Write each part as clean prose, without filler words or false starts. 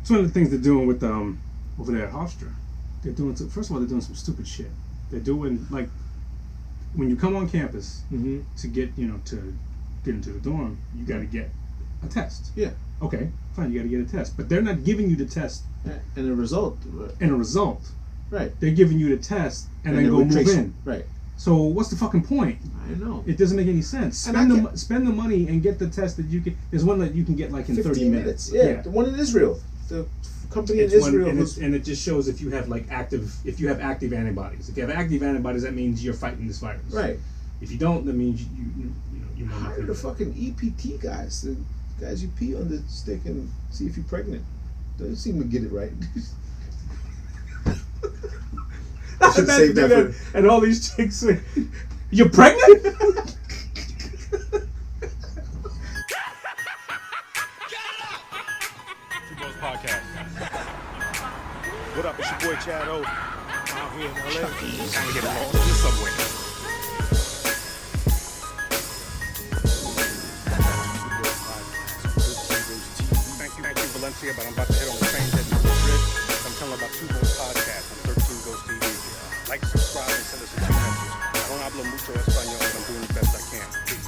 It's one of the things they're doing with over there at Hofstra. They're doing first of all, they're doing some stupid shit. They're doing like when you come on campus to get to get into the dorm, you got to get a test. Yeah. Okay, fine. You got to get a test, but they're not giving you the test and a result. And a result. Right. They're giving you the test and then go move in. Right. So what's the fucking point? I know. It doesn't make any sense. Spend the money and get the test that you can. There's one that you can get like in 30 minutes. Yeah, the one in Israel. The company in Israel. And it just shows if you have active antibodies. If you have active antibodies, that means you're fighting this virus. Right. If you don't, that means you hire the fucking EPT guys. The guys you pee on the stick and see if you're pregnant. Doesn't seem to get it right. I should save that for. And all these chicks say, "You're pregnant?" Podcast. What up? It's your boy Chad O. Out here in LA. Trying to get along in the subway. Thank you, Valencia, but I'm about to head on the train heading to Madrid. I'm telling about Two Boys Podcast on 13 Ghost TV. Like, subscribe, and send us a few messages. I don't hablo mucho español, but I'm doing the best I can. Peace.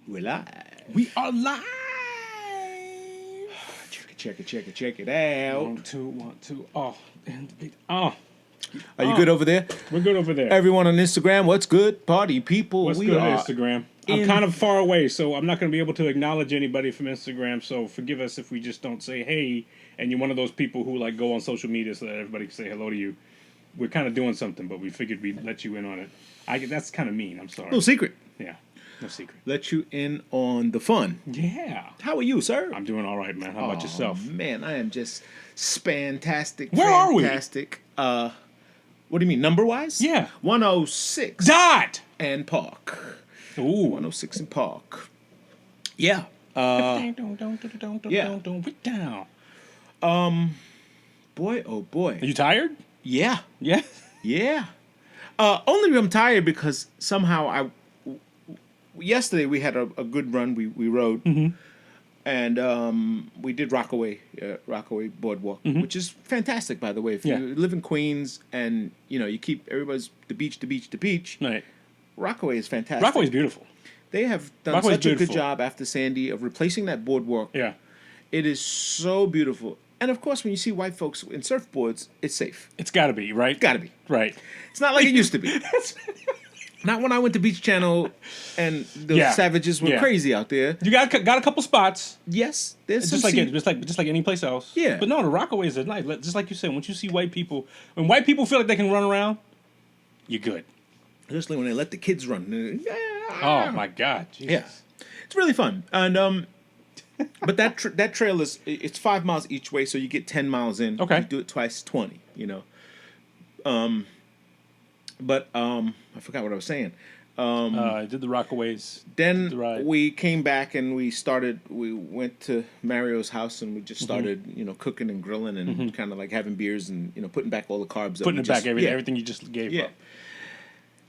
We're live. We are live. Check it out. 1, 2, 1, 2. Oh, and oh. Are you good over there? We're good over there. Everyone on Instagram, what's good? Party people. What's good on Instagram? I'm kind of far away, so I'm not going to be able to acknowledge anybody from Instagram. So forgive us if we just don't say hey. And you're one of those people who like go on social media so that everybody can say hello to you. We're kind of doing something, but we figured we'd let you in on it. That's kind of mean. I'm sorry. No secret. Yeah, no secret. Let you in on the fun. Yeah. How are you, sir? I'm doing all right, man. How about yourself? Man, I am just spantastic. Where are we? Fantastic. What do you mean, number-wise? Yeah. 106. Dot! And Park. Ooh. 106 and Park. Yeah. Yeah. Boy, oh boy. Are you tired? Yeah. Yeah. Yeah. Only I'm tired because somehow yesterday we had a good run. We rode. Mm-hmm. And we did Rockaway Boardwalk, which is fantastic, by the way. If you live in Queens and you keep everybody's the beach. Right. Rockaway is fantastic. Rockaway is beautiful. They have done such a good job after Sandy of replacing that boardwalk. Yeah. It is so beautiful. And of course, when you see white folks in surfboards, it's safe. It's got to be, right? Got to be. Right. It's not like it used to be. Not when I went to Beach Channel and the savages were crazy out there. You got a couple spots. Yes, there's just like any place else. Yeah, but no, the Rockaways are nice. Just like you said, once you see white people, when white people feel like they can run around, you're good. Especially when they let the kids run. Oh my God! Jesus. Yeah, it's really fun. And but that trail it's 5 miles each way, so you get 10 miles in. Okay, you do it twice, 20. But I forgot what I was saying. I did the Rockaways. Then we came back and we went to Mario's house and we just started, cooking and grilling and kind of like having beers and, putting back all the carbs. Everything you just gave up.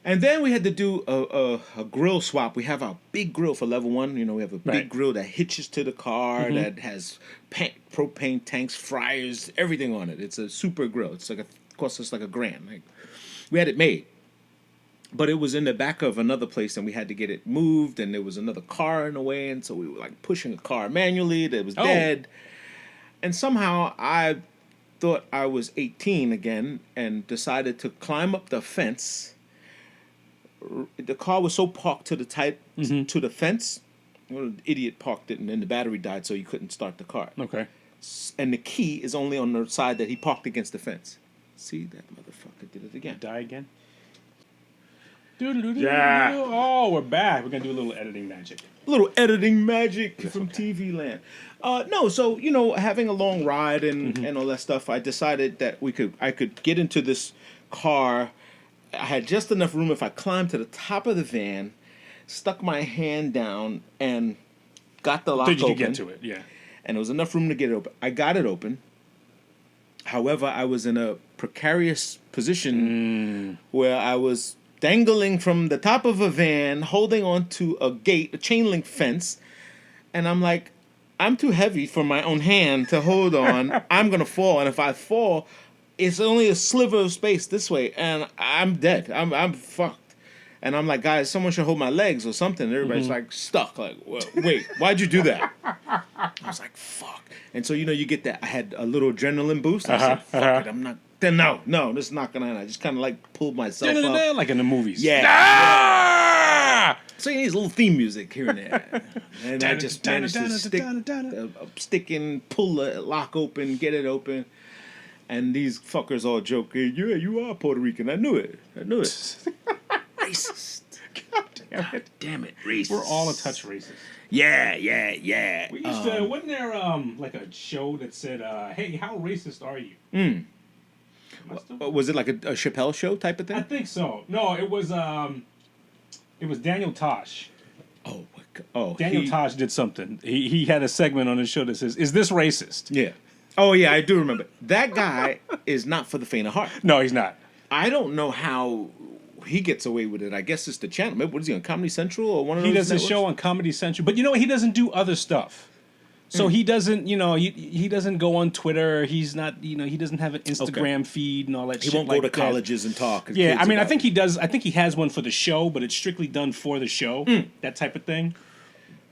And then we had to do a grill swap. We have our big grill for level 1. We have a big grill that hitches to the car that has propane tanks, fryers, everything on it. It's a super grill. It's costs us like $1,000. We had it made, but it was in the back of another place, and we had to get it moved, and there was another car in the way, and so we were like pushing a car manually that was dead. And somehow I thought I was 18 again and decided to climb up the fence. The car was so parked to the fence. Well, an idiot parked it, and then the battery died, so he couldn't start the car. Okay. And the key is only on the side that he parked against the fence. See, that motherfucker did it again. Die again? Yeah. Oh, we're back. We're going to do a little editing magic. A little editing magic from TV land. No, so, having a long ride and all that stuff, I decided that I could get into this car. I had just enough room if I climbed to the top of the van, stuck my hand down, and got the lock open. So you could get to it, yeah. And there was enough room to get it open. I got it open. However, I was in a precarious position where I was dangling from the top of a van, holding onto a gate, a chain link fence, and I'm like, I'm too heavy for my own hand to hold on. I'm gonna fall, and if I fall, it's only a sliver of space this way, and I'm dead. I'm fucked. And I'm like, guys, someone should hold my legs or something. And everybody's like stuck. Like, wait, why'd you do that? I was like, fuck. And so, you get that. I had a little adrenaline boost. I said, fuck it. I'm not. Then no, this is not gonna end. I just kind of like pulled myself up. Like in the movies. Yeah. Ah! So you need a little theme music here and there. And I just managed to stick in, pull the lock open, get it open. And these fuckers all joke, hey, yeah, you are Puerto Rican. I knew it. Racist. God damn it. Racist. We're all a touch racist. Yeah. We used to, wasn't there like a show that said, hey, how racist are you? Was it like a Chappelle show type of thing? I think so. No, it was Daniel Tosh. Daniel Tosh did something. He had a segment on his show that says, is this racist? Yeah. Oh, yeah, I do remember. That guy is not for the faint of heart. No, he's not. I don't know how he gets away with it. I guess it's the channel. Maybe, what is he, on Comedy Central or one of those He does networks? a show on Comedy Central. But you know what? He doesn't do other stuff. So he doesn't, he doesn't go on Twitter. He's not, he doesn't have an Instagram feed and all that shit. He won't go to colleges and talk. Yeah, I mean, I think he does. I think he has one for the show, but it's strictly done for the show. That type of thing.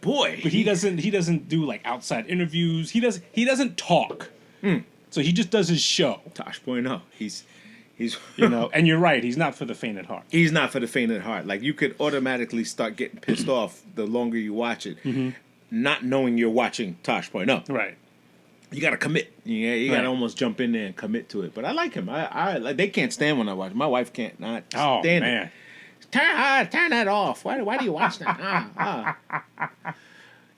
Boy. But he doesn't do like outside interviews. He doesn't talk. So he just does his show. Tosh Boy, no. He's and you're right, he's not for the faint at heart. He's not for the faint at heart. Like, you could automatically start getting pissed off the longer you watch it, not knowing you're watching Tosh Boy. No. Right. You gotta commit. Yeah, you gotta almost jump in there and commit to it. But I like him. I like. They can't stand when I watch. My wife can't not stand man. it. Turn that off. Why do you watch that?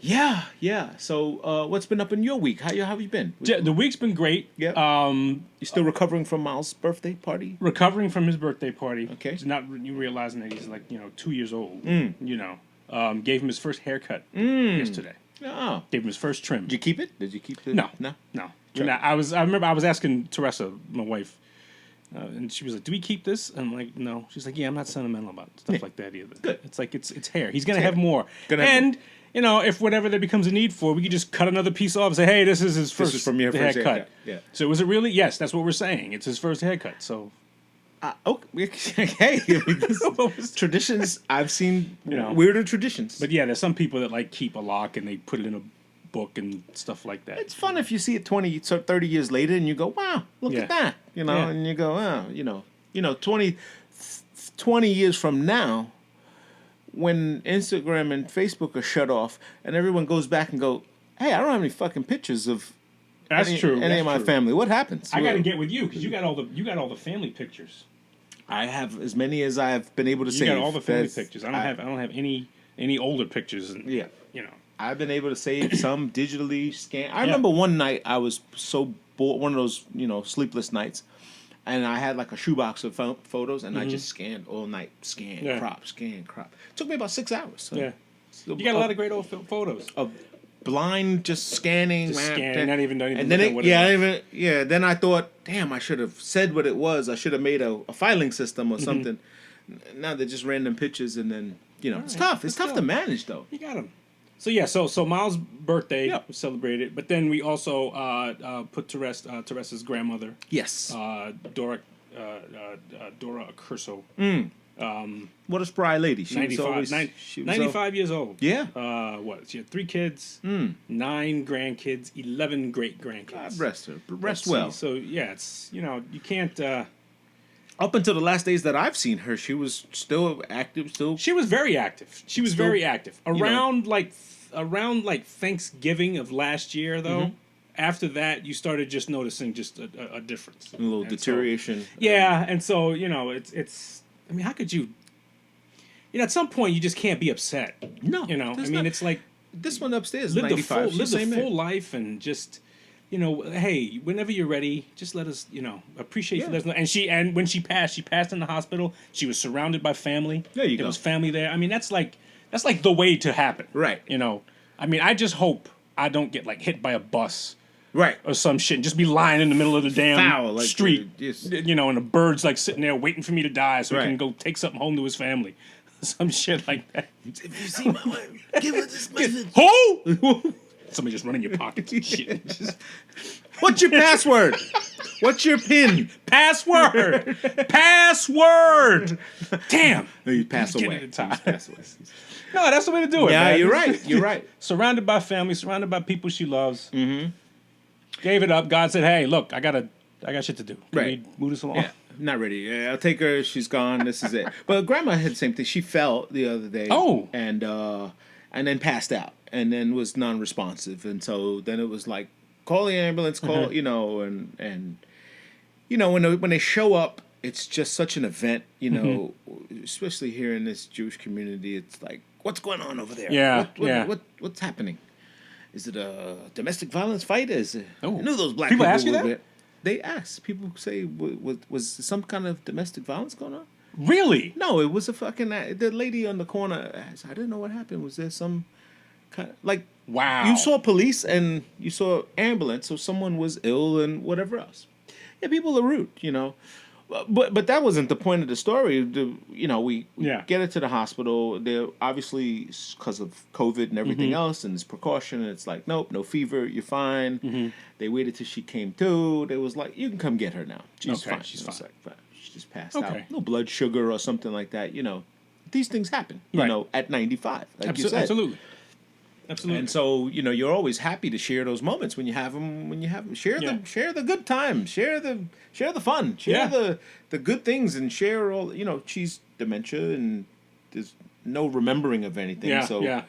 Yeah. So, what's been up in your week? How have you been? The week's been great. Yeah. You still recovering from Miles' birthday party? Recovering from his birthday party. Okay. He's not you realizing that he's like 2 years old. Gave him his first haircut yesterday. Oh. Gave him his first trim. Did you keep it? Did you keep it? No. Sure. I remember I was asking Teresa, my wife, and she was like, "Do we keep this?" And I'm like, "No." She's like, "Yeah, I'm not sentimental about stuff like that either." Good. It's like it's hair. He's gonna have more. If whenever there becomes a need for, we could just cut another piece off and say, "Hey, this is his first from your first haircut." Yeah. So was it really? Yes, that's what we're saying. It's his first haircut. So. Hey, traditions. I've seen weirder traditions. But yeah, there's some people that like keep a lock and they put it in a book and stuff like that. It's fun if you see it 30 years later and you go, wow, look at that. And you go, oh, 20 years from now, when Instagram and Facebook are shut off and everyone goes back and go, hey, I don't have any fucking pictures of any of my family. What happens? I got to get with you because you got all the family pictures. I have as many as I've been able to save. You got all the family pictures. I don't have any older pictures. I've been able to save some digitally scanned. I remember one night I was so bored, one of those sleepless nights, and I had like a shoebox of photos, and I just scanned all night, crop. It took me about 6 hours. So. So you got a lot of great old photos of blind just scanning, not even and then then I thought, damn, I should have said what it was. I should have made a filing system or something. Now they're just random pictures, and then it's tough. It's tough to manage, though. You got them. So so Miles' birthday was celebrated, but then we also put to rest Teresa's grandmother. Yes. Dora Accurso. What a spry lady. She 95 years old. Yeah. She had 3 kids, 9 grandkids, 11 great grandkids. God rest her. Rest well. So it's you can't. Up until the last days that I've seen her, she was still active. She was very active. She was very active. Around like Thanksgiving of last year, though. After that, you started just noticing just a difference, a little deterioration. And so it's. I mean, how could you? At some point, you just can't be upset. No, it's like this one upstairs. Lived a full life, and just hey, whenever you're ready, just let us appreciate you. Let us know. And when she passed in the hospital. She was surrounded by family. There you go. There was family there. I mean, that's like the way to happen, right? I mean, I just hope I don't get like hit by a bus Right. or some shit, and just be lying in the middle of the damn Foul, like, street, just- you know, and the bird's like sitting there waiting for me to die so he Right. can go take something home to his family, some shit like that. If you see my wife, give her this message. Who? Somebody just running your pockets and shit. What's your password? What's your PIN? Password. Password. Damn. No, you pass Get away. it in time. You pass away. No, that's the way to do it. Yeah, man. you're right. You're right. Surrounded by family, surrounded by people she loves. Mm-hmm. Gave it up. God said, "Hey, look, I got shit to do. Can Right. we move this along?" Yeah, not ready. Yeah, I'll take her. She's gone. This is it. But grandma had the same thing. She fell the other day. Oh. And then passed out, and then was non-responsive, and so then it was like, call the ambulance, call and when they show up, it's just such an event, especially here in this Jewish community. It's like, what's going on over there? Yeah, What's happening? Is it a domestic violence fight? Is it? Oh. I knew those black People people ask you would that? be- They ask. People say, was some kind of domestic violence going on? Really? No, it was a fucking the lady on the corner asked, I didn't know what happened. Was there some kind of, like, Wow. you saw police and you saw ambulance, so someone was ill and whatever else. Yeah, people are rude, But that wasn't the point of the story. We Yeah. get her to the hospital. They're obviously, because of COVID and everything else, and it's precaution. And it's like, nope, no fever, you're fine. They waited till she came to. They was like, you can come get her now. She's Okay, fine. she's It was fine. like, she just passed out. Okay. No blood sugar or something like that. These things happen. Right. At 95, like you said. Absolutely. Absolutely. And so you're always happy to share those moments when you have them. Share the good times, share the fun, share the good things, and share all. She's dementia and there's no remembering of anything. Yeah. So Yeah.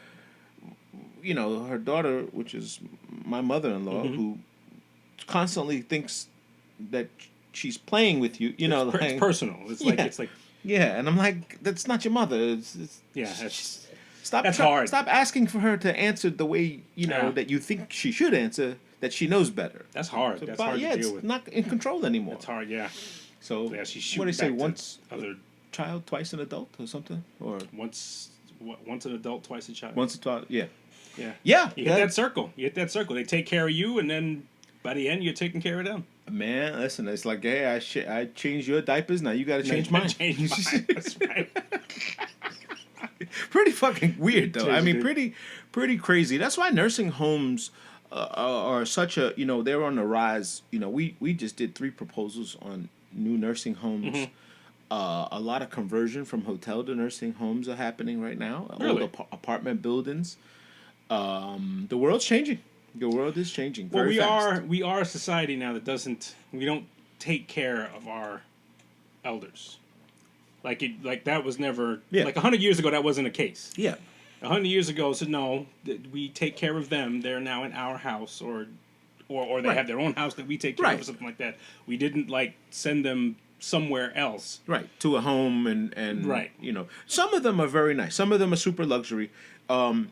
her daughter, which is my mother-in-law, who constantly thinks that she's playing with you. It's personal. It's like yeah, and I'm like, that's not your mother. It's that's Stop. That's hard. Stop asking for her to answer the way that you think she should answer. That she knows better. that's hard. So, That's but hard yeah, to deal it's with. not in control anymore. It's hard. Yeah. So Yeah, she's what do they say? shooting back Once to other child, twice an adult, or something, or once an adult, twice a child. once a child. Yeah, Yeah. yeah. You hit that circle. They take care of you, and then by the end, you're taking care of them. Man, listen, it's like, hey, I changed your diapers. Now you got to change mine. Change mine. That's right. Pretty fucking weird, though. I mean, Dude. pretty crazy. That's why nursing homes are such a they're on the rise. We just did 3 proposals on new nursing homes. A lot of conversion from hotel to nursing homes are happening right now. Really? Old apartment buildings. The world's changing. The world is changing. Well, Very fast. we are a society now that we don't take care of our elders. Like that was never like 100 years ago. That wasn't a case. Yeah. 100 years ago, so no, we take care of them. They're now in our house, or they Right. have their own house that we take care of, Right. or something like that. We didn't send them somewhere else. Right, to a home and Right. some of them are very nice. Some of them are super luxury. A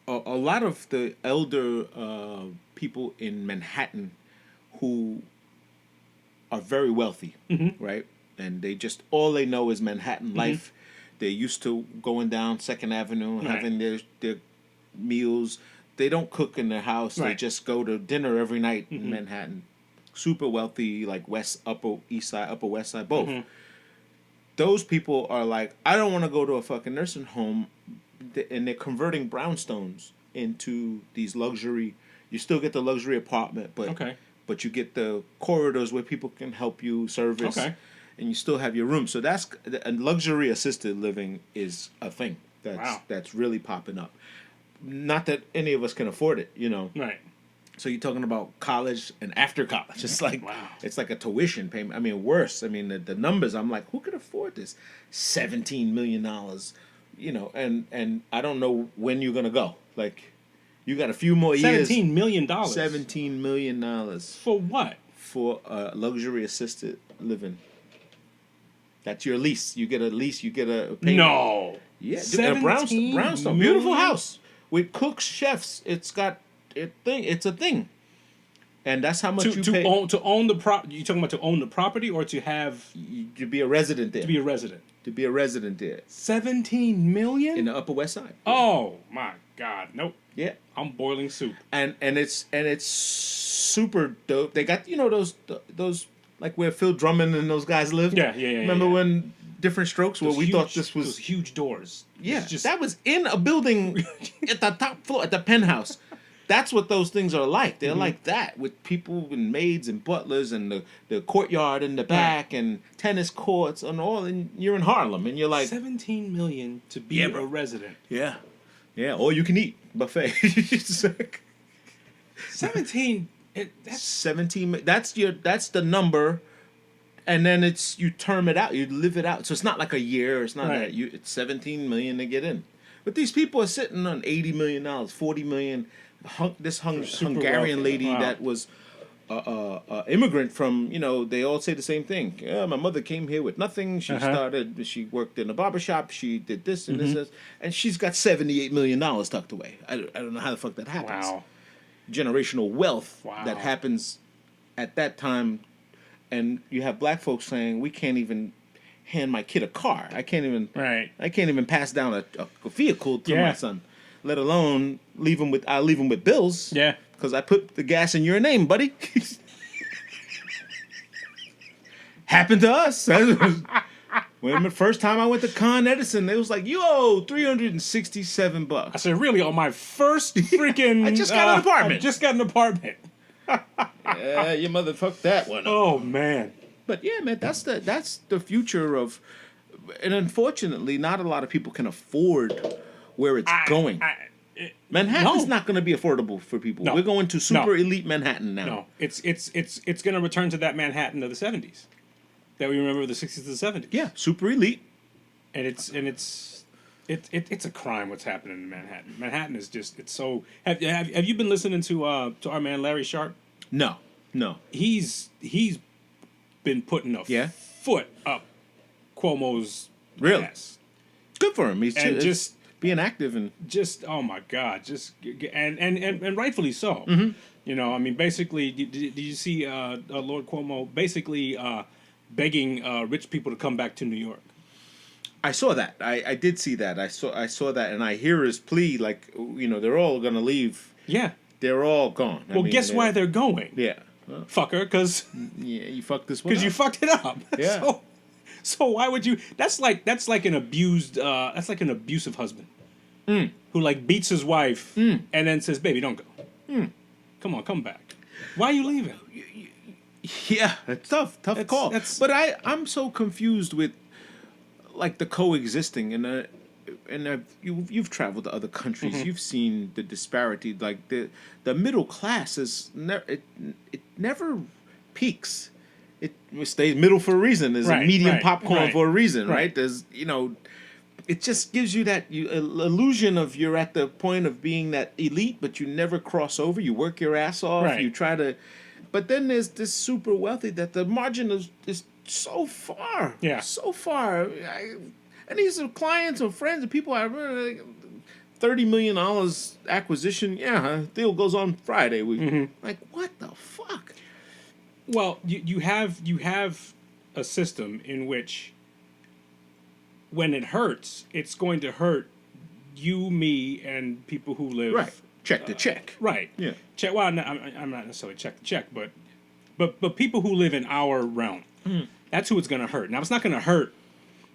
lot of the elder people in Manhattan who are very wealthy, right? And all they know is Manhattan life. They're used to going down Second Avenue, Right. having their meals. They don't cook in their house. They Right. just go to dinner every night in Manhattan. Super wealthy, like Upper East Side, Upper West Side, both. Those people are like, I don't want to go to a fucking nursing home, and they're converting brownstones into these luxury. You still get the luxury apartment, but Okay. but you get the corridors where people can help you service, Okay. and you still have your room. So and luxury assisted living is a thing that's really popping up. Not that any of us can afford it, Right. So you're talking about college and after college. It's like Wow. it's like a tuition payment. I mean, worse. I mean, the numbers. I'm like, who could afford this? $17 million. And I don't know when you're gonna go. Like, you got a few more years. $17 million. $17 million For what? for luxury assisted living. That's your lease. You get a lease. You get a payment. No. Yeah, 17 brownstone, beautiful million? house with cooks, chefs. It's got It's a thing, and that's how much you pay to own the prop. You talking about to own the property or to have to be a resident there. to be a resident? To be a resident there 17 million in the Upper West Side. Oh my God, nope. Yeah. I'm boiling soup. And it's super dope. They got those like where Phil Drummond and those guys lived. Yeah. Remember when Different Strokes? Where we thought this was those huge doors. Yeah, Just that was in a building at the top floor, at the penthouse. That's what those things are like. They're like that, with people and maids and butlers and the courtyard in the back and tennis courts and all. And you're in Harlem, and you're like, $17 million to be Yeah, a bro. resident. yeah, all you can eat buffet. 17. That's 17. That's the number, and then you term it out, you live it out. So it's not like a year. It's not Right. that it's 17 million to get in. But these people are sitting on $80 million, $40 million. This super Hungarian wealthy. lady Wow. that was immigrant from, they all say the same thing. Yeah, my mother came here with nothing. She she worked in a barbershop. She did this and this, and she's got $78 million tucked away. I don't know how the fuck that happens. wow. Generational wealth Wow. that happens at that time, and you have black folks saying, we can't even hand my kid a car. I can't even pass down a vehicle to my son, let alone I'll leave him with bills. Yeah. Because I put the gas in your name, buddy. Happened to us. When the first time I went to Con Edison, they was like, "You owe $367." I said, really, on my first freaking... I just got an apartment. I just got an apartment. Yeah, your mother fucked that one up. Oh, man. But yeah, man, that's the future of, and unfortunately, not a lot of people can afford where it's going. Manhattan's not going to be affordable for people. No. We're going to super No. elite Manhattan now. No, it's going to return to that Manhattan of the 70s. That we remember the 60s and the 70s. Yeah, super elite. And it's a crime what's happening in Manhattan. Manhattan is just, it's so... Have you been listening to our man Larry Sharp? No. He's been putting a Yeah? foot up Cuomo's Really? ass. Good for him. He's And just being active and just oh my God, just and rightfully so. I mean, basically, did you see Lord Cuomo basically begging rich people to come back to New York? I saw that. I did see that. I saw that, and I hear his plea. Like, they're all gonna leave. Yeah. They're all gone. Well, guess why they're going? Yeah. Fucker, because You fucked this one. you fucked it up. Yeah. So why would you? That's like an abused. That's like an abusive husband who like beats his wife and then says, "Baby, don't go. Come on, come back. Why are you leaving?" Yeah, it's tough call. But I'm so confused with like the coexisting and you've traveled to other countries. You've seen the disparity. Like the middle class is it never peaks. It stays middle for a reason. There's a medium popcorn for a reason, right? There's it just gives you that illusion of you're at the point of being that elite, but you never cross over. You work your ass off. Right. You try to, but then there's this super wealthy that the margin is so far. Yeah. So far. And these are clients or friends and people I remember, $30 million acquisition. Yeah, deal goes on Friday. Like, what the fuck? Well, you have a system in which when it hurts, it's going to hurt you, me, and people who live Check to check. Right. Yeah. Check. Well, I'm not necessarily check to check, but people who live in our realm, that's who it's going to hurt. Now, it's not going to hurt,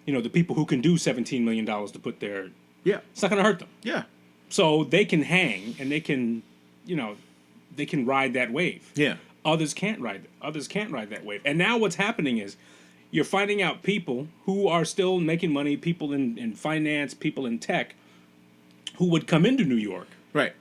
the people who can do $17 million to put their. Yeah. It's not going to hurt them. Yeah. So they can hang and they can, they can ride that wave. Yeah. Others can't ride that wave. And now what's happening is you're finding out people who are still making money, people in finance, people in tech, who would come into New York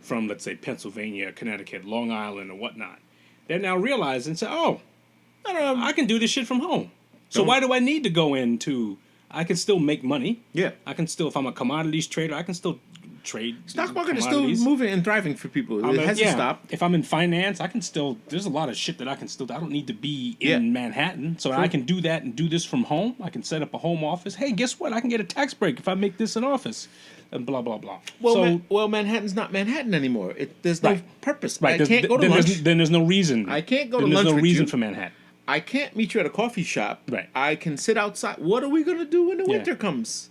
from, let's say, Pennsylvania, Connecticut, Long Island, or whatnot. They're now realizing, say, I can do this shit from home. So why do I need to go into... I can still make money. Yeah. I can still, if I'm a commodities trader, I can still trade. Stock market is still moving and thriving for people. It hasn't stopped. If I'm in finance, I can still. There's a lot of shit that I can still. I don't need to be in Manhattan, so I can do that and do this from home. I can set up a home office. Hey, guess what? I can get a tax break if I make this an office, and blah blah blah. Well, Manhattan's not Manhattan anymore. There's no purpose. Right. I can't go to lunch. Then there's no reason. I can't go to lunch. There's no with reason you. for Manhattan. I can't meet you at a coffee shop. Right. I can sit outside. What are we gonna do when the winter comes?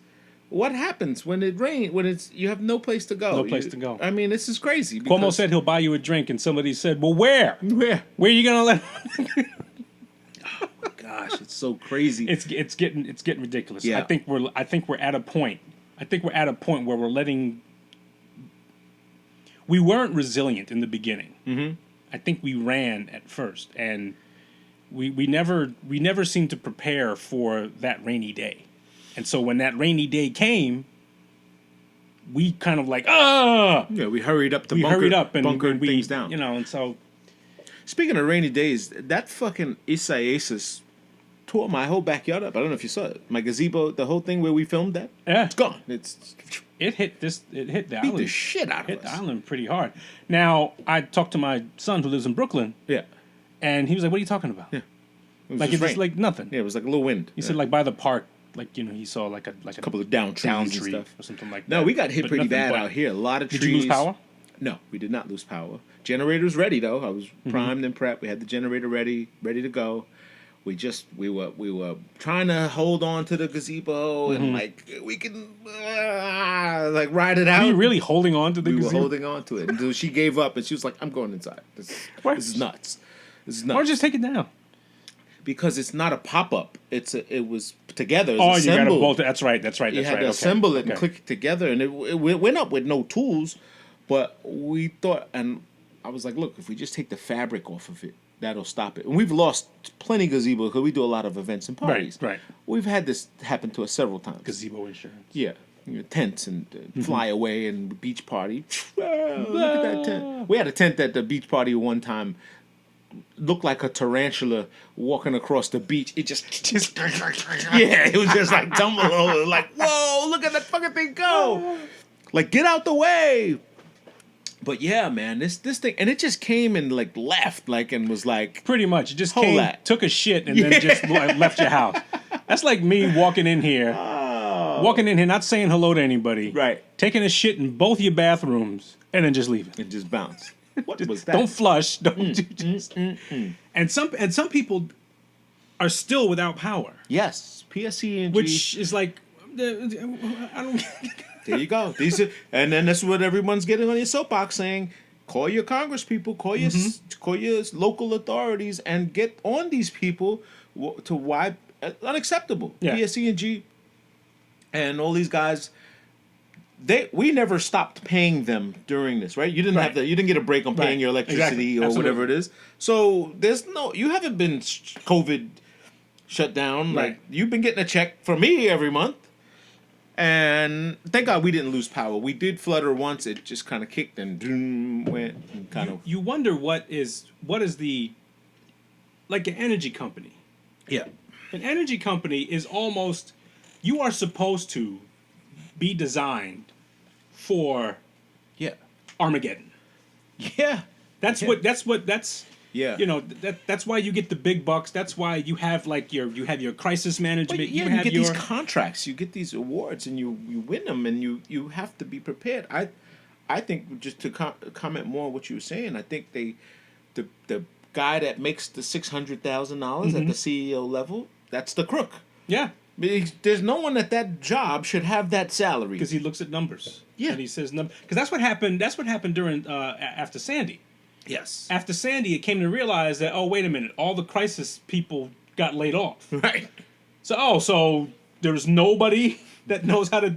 what happens when it rains? When it's you have no place to go. No place to go. I mean, this is crazy. Cuomo said he'll buy you a drink, and somebody said, "Well, where? Where? Where are you gonna let?" Gosh, it's so crazy. It's getting ridiculous. Yeah. I think we're at a point. I think we're at a point where we're letting. We weren't resilient in the beginning. Mm-hmm. I think we ran at first, and we never seemed to prepare for that rainy day. And so when that rainy day came, we kind of like, we hurried up to bunker things down. You know, and so. Speaking of rainy days, that fucking Isaias tore my whole backyard up. I don't know if you saw it. My gazebo, the whole thing where we filmed that, it's gone. It hit the beat island. the shit out of Hit us. the island pretty hard. Now, I talked to my son who lives in Brooklyn, Yeah. and he was like, "What are you talking about?" Yeah. It Like just it's just rain. like nothing. Yeah, it was like a little wind. He said like by the park, like he saw like a couple of down trees and tree stuff. or something like that. No, we got hit But pretty nothing bad but- out here. A lot of trees. Did you lose power? No, we did not lose power. Generator's ready though. I was Mm-hmm. primed and prepped. We had the generator ready to go. We were trying to hold on to the gazebo and like we can like ride it out. Were you really holding on to the We were gazebo? holding on to it until she gave up and she was like, "I'm going inside. This is nuts. This is nuts." Or just take it down. Because it's not a pop up. It was together. It's Oh, you assembled. got to bolt it. That's right. You had to assemble it and click it together, and it went up with no tools. But we thought, and I was like, "Look, if we just take the fabric off of it, that'll stop it." And we've lost plenty gazebo because we do a lot of events and parties. Right. We've had this happen to us several times. Gazebo insurance. Yeah. Tents and fly away and beach party. Look at that tent. We had a tent at the beach party one time. Looked like a tarantula walking across the beach. It just yeah, it was just like tumble over. Like, whoa, look at that fucking thing go! Like, get out the way! But yeah, man, this thing, and it just came and like left, like, and was like, Pretty much. It just Hold came, that. took a shit, and then just left your house. That's like me walking in here, not saying hello to anybody. Right. Taking a shit in both your bathrooms, and then just leaving. it just bounced. What was that? Don't flush. Don't do just. And some people are still without power, Yes, PSE&G. which is like, I don't. There you go. And then that's what everyone's getting on your soapbox saying. Call your Congress people, call your local authorities, and get on these people to why unacceptable. Yeah. PSE&G and all these guys. We never stopped paying them during this, right? You didn't have you didn't get a break on paying Right. your electricity Exactly. or Absolutely. whatever it is. So you haven't been COVID shut down. Right. Like you've been getting a check from me every month. And thank God we didn't lose power. We did flutter once. It just kind of kicked and went and kind of. You wonder what is the, like an energy company. Yeah. An energy company is almost, you are supposed to be designed for Yeah. Armageddon. Yeah. That's Yeah. you know, that's why you get the big bucks. That's why you have like your crisis management. But yeah, you you have get your these contracts, you get these awards, and you win them, and you have to be prepared. I think just to comment more on what you were saying, I think the guy that makes the $600,000 at the CEO level, that's the crook. yeah, There's no one at that job should have that salary. because he looks at numbers. Yeah. And he says because that's what happened. That's what happened during after Sandy. Yes. After Sandy, it came to realize that wait a minute, all the crisis people got laid off. Right. So there's nobody that knows how to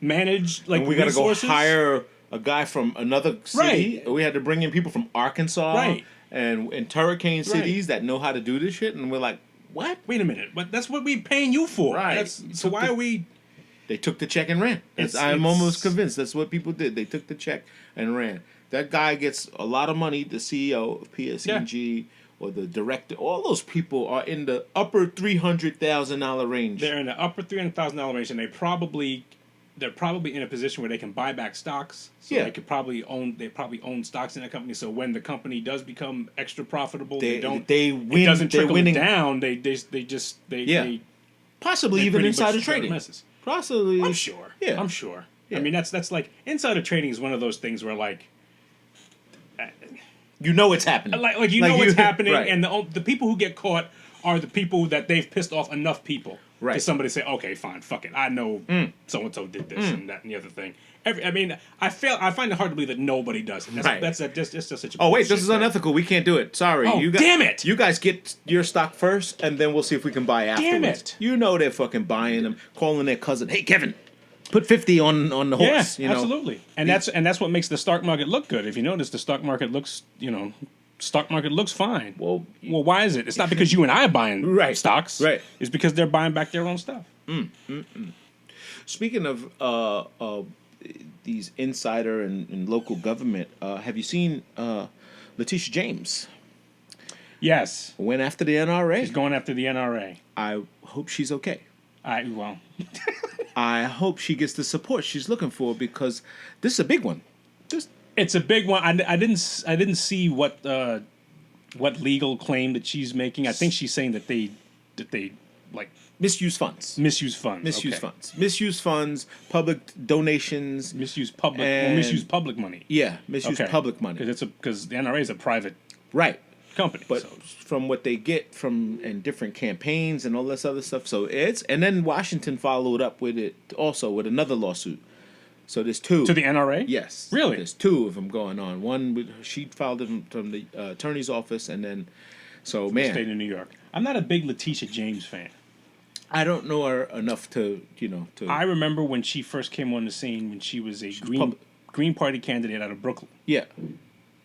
manage like And we got to go resources? hire a guy from another city. Right. We had to bring in people from Arkansas Right. and hurricane cities that know how to do this shit. And we're like, what? Wait a minute, but that's what we're paying you for. Right. So why are we? They took the check and ran. It's- I'm it's- almost convinced that's what people did. They took the check and ran. That guy gets a lot of money. The CEO of PSEG or the director, all those people are in the upper $300,000 range. They're in the upper $300,000 range, and they're probably in a position where they can buy back stocks. So Yeah. they probably own stocks in that company. So when the company does become extra profitable, They don't. win. It doesn't They're trickle winning. down. They Possibly they even pretty insider much trading. messes. Possibly. I'm sure. Yeah. I'm sure. Yeah. I mean, that's like insider trading is one of those things where like You know it's happening. like you know what's happening, right. and the people who get caught are the people that they've pissed off enough people Right. to somebody say, okay, fine, fuck it. I know so and so did this and that and the other thing. I mean, I find it hard to believe that nobody does it. That's just such a. Oh wait, this bullshit is thing. unethical. We can't do it. Sorry. Oh, damn it! You guys get your stock first, and then we'll see if we can buy afterwards. Damn it! You know they're fucking buying them, calling their cousin. Hey, Kevin, put 50 on the horse. Yeah, absolutely. And that's what makes the stock market look good. If you notice, the stock market looks fine. Well, why is it? It's not because you and I are buying stocks. Right. It's because they're buying back their own stuff. Speaking of these insider and local government, have you seen Letitia James? Yes. Went after the NRA. She's going after the NRA. I hope she's okay. I hope she gets the support she's looking for because this is a big one. It's a big one. I didn't see what legal claim that she's making. I think she's saying that they like misuse funds. Misuse funds. Misuse funds, public donations. Misuse public money. Yeah, misuse public money. Because the NRA is a private company. But from what they get from and different campaigns and all this other stuff. So and then Washington followed up with it also with another lawsuit. So there's two. To the NRA? Yes. Really? There's two of them going on. One, she filed it from the attorney's office, and then, the state of New York. I'm not a big Letitia James fan. I don't know her enough to. I remember when she first came on the scene when she was a Green Party candidate out of Brooklyn. Yeah.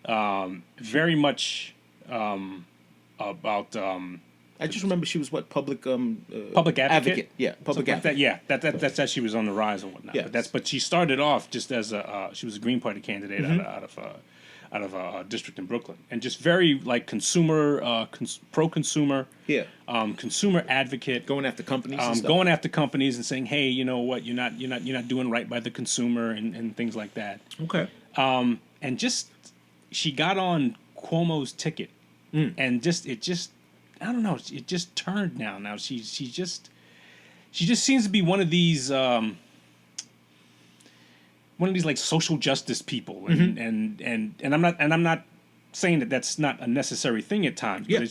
Very much about. I just remember she was public advocate. Yeah, public advocate. That's that she was on the rise and whatnot. Yeah. But she started off just as she was a Green Party candidate out of a district in Brooklyn, and just very like consumer, pro-consumer. Yeah. Consumer advocate. Going after companies. And stuff. Going after companies and saying, hey, you know what, you're not doing right by the consumer and things like that. Okay. And just she got on Cuomo's ticket, and I don't know. It just turned now. Now she just seems to be one of these like social justice people, and I'm not saying that that's not a necessary thing at times, but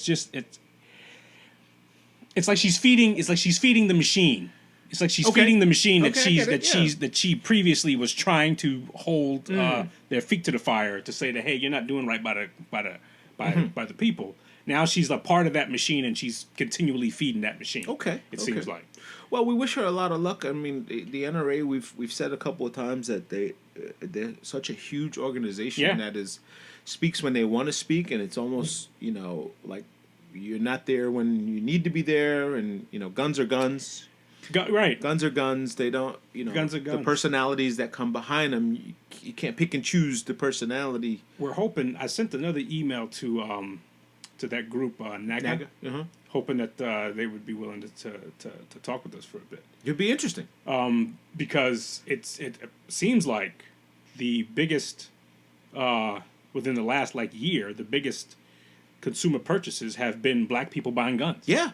it's like she's feeding the machine. It's like she's feeding the machine that she previously was trying to hold their feet to the fire to say that, hey, you're not doing right by the people. Now she's a part of that machine, and she's continually feeding that machine. Okay, it seems like. Well, we wish her a lot of luck. I mean, the NRA, we've said a couple of times that they're such a huge organization that speaks when they want to speak, and it's almost like you're not there when you need to be there, and guns are guns. Guns are guns. They don't, guns are guns. The personalities that come behind them, you can't pick and choose the personality. We're hoping. I sent another email to that group, NAGA, hoping that they would be willing to talk with us for a bit. It'd be interesting. Because it seems like the biggest, within the last year, the biggest consumer purchases have been black people buying guns. Yeah.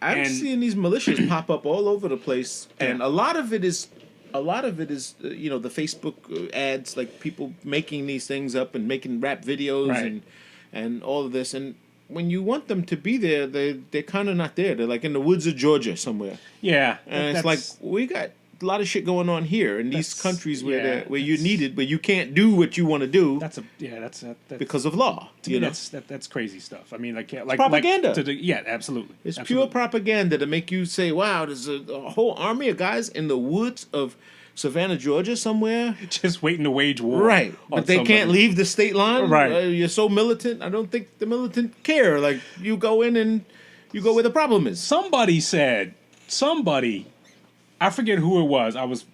I'm seeing these militias pop up all over the place, and a lot of it is the Facebook ads, like people making these things up and making rap videos and all of this. And when you want them to be there, they're kind of not there. They're like in the woods of Georgia somewhere. Yeah, and it's like we got a lot of shit going on here in these countries where you're needed, but you can't do what you want to do. That's because of law. To me, that's crazy stuff. I mean, like propaganda. Absolutely. It's pure propaganda to make you say, "Wow, there's a whole army of guys in the woods of Savannah, Georgia, somewhere, just waiting to wage war." Right, but they can't leave the state line. Right, you're so militant. I don't think the militant care. Like you go in and you go where the problem is. Somebody, I forget who it was. I was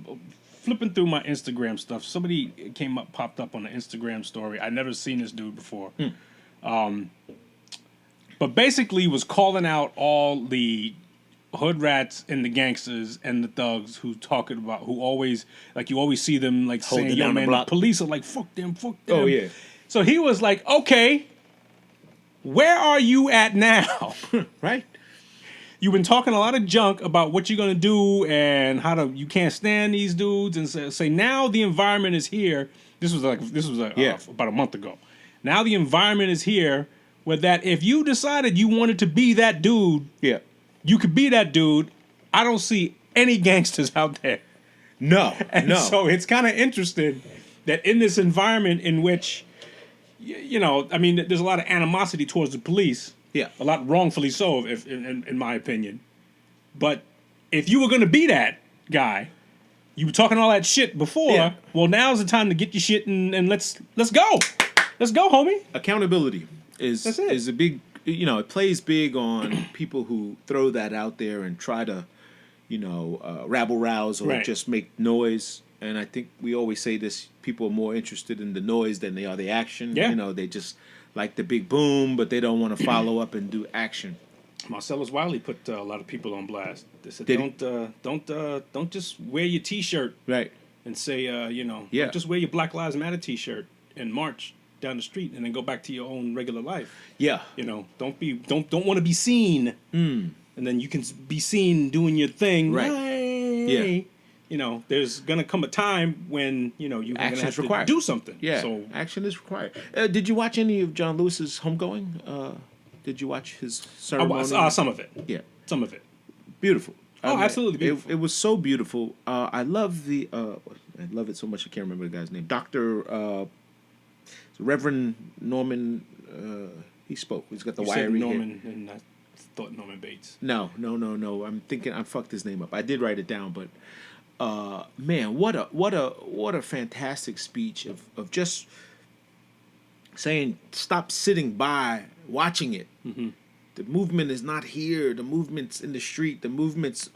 flipping through my Instagram stuff. Somebody popped up on the Instagram story. I'd never seen this dude before. But basically was calling out all the hood rats and the gangsters and the thugs who always, like, you always see them like holding saying, down the block. The police are like, fuck them. Oh, yeah. So he was like, okay, where are you at now? Right? You've been talking a lot of junk about what you're gonna do and you can't stand these dudes, and say now the environment is here. This was about a month ago. Now the environment is here. with that if you decided you wanted to be that dude, Yeah. you could be that dude. I don't see any gangsters out there. No. And no. so it's kind of interesting that in this environment in which, I mean, there's a lot of animosity towards the police. Yeah. A lot wrongfully so, if in my opinion. But if you were going to be that guy, you were talking all that shit before. Yeah. Well, now's the time to get your shit and let's go. Let's go, homie. Accountability is That's it. is a big, it plays big on people who throw that out there and try to, rabble rouse or Right. just make noise. And I think we always say this: people are more interested in the noise than they are the action. Yeah. They just like the big boom, but they don't want to follow up and do action. Marcellus Wiley put a lot of people on blast. They said, Did he? don't just wear your T-shirt Right. and say, Yeah. don't just wear your Black Lives Matter T-shirt and march down the street and then go back to your own regular life. Yeah. Don't want to be seen, and then you can be seen doing your thing. Right. Hey. There's gonna come a time when you're gonna Action have is to required. do something. Yeah. So Action is required. Did you watch any of John Lewis's Homegoing? Did you watch his I ceremony? saw some of it. Yeah. Some of it. Beautiful. Oh, absolutely beautiful. It was so beautiful. I love I love it so much I can't remember the guy's name. Dr. Reverend Norman. He spoke. He's got the You said wiry Norman, hair. and I thought Norman Bates. No. I'm thinking I fucked his name up. I did write it down, but man, what a fantastic speech of just saying stop sitting by watching it. Mm-hmm. The movement is not here. The movement's in the street. The movement's,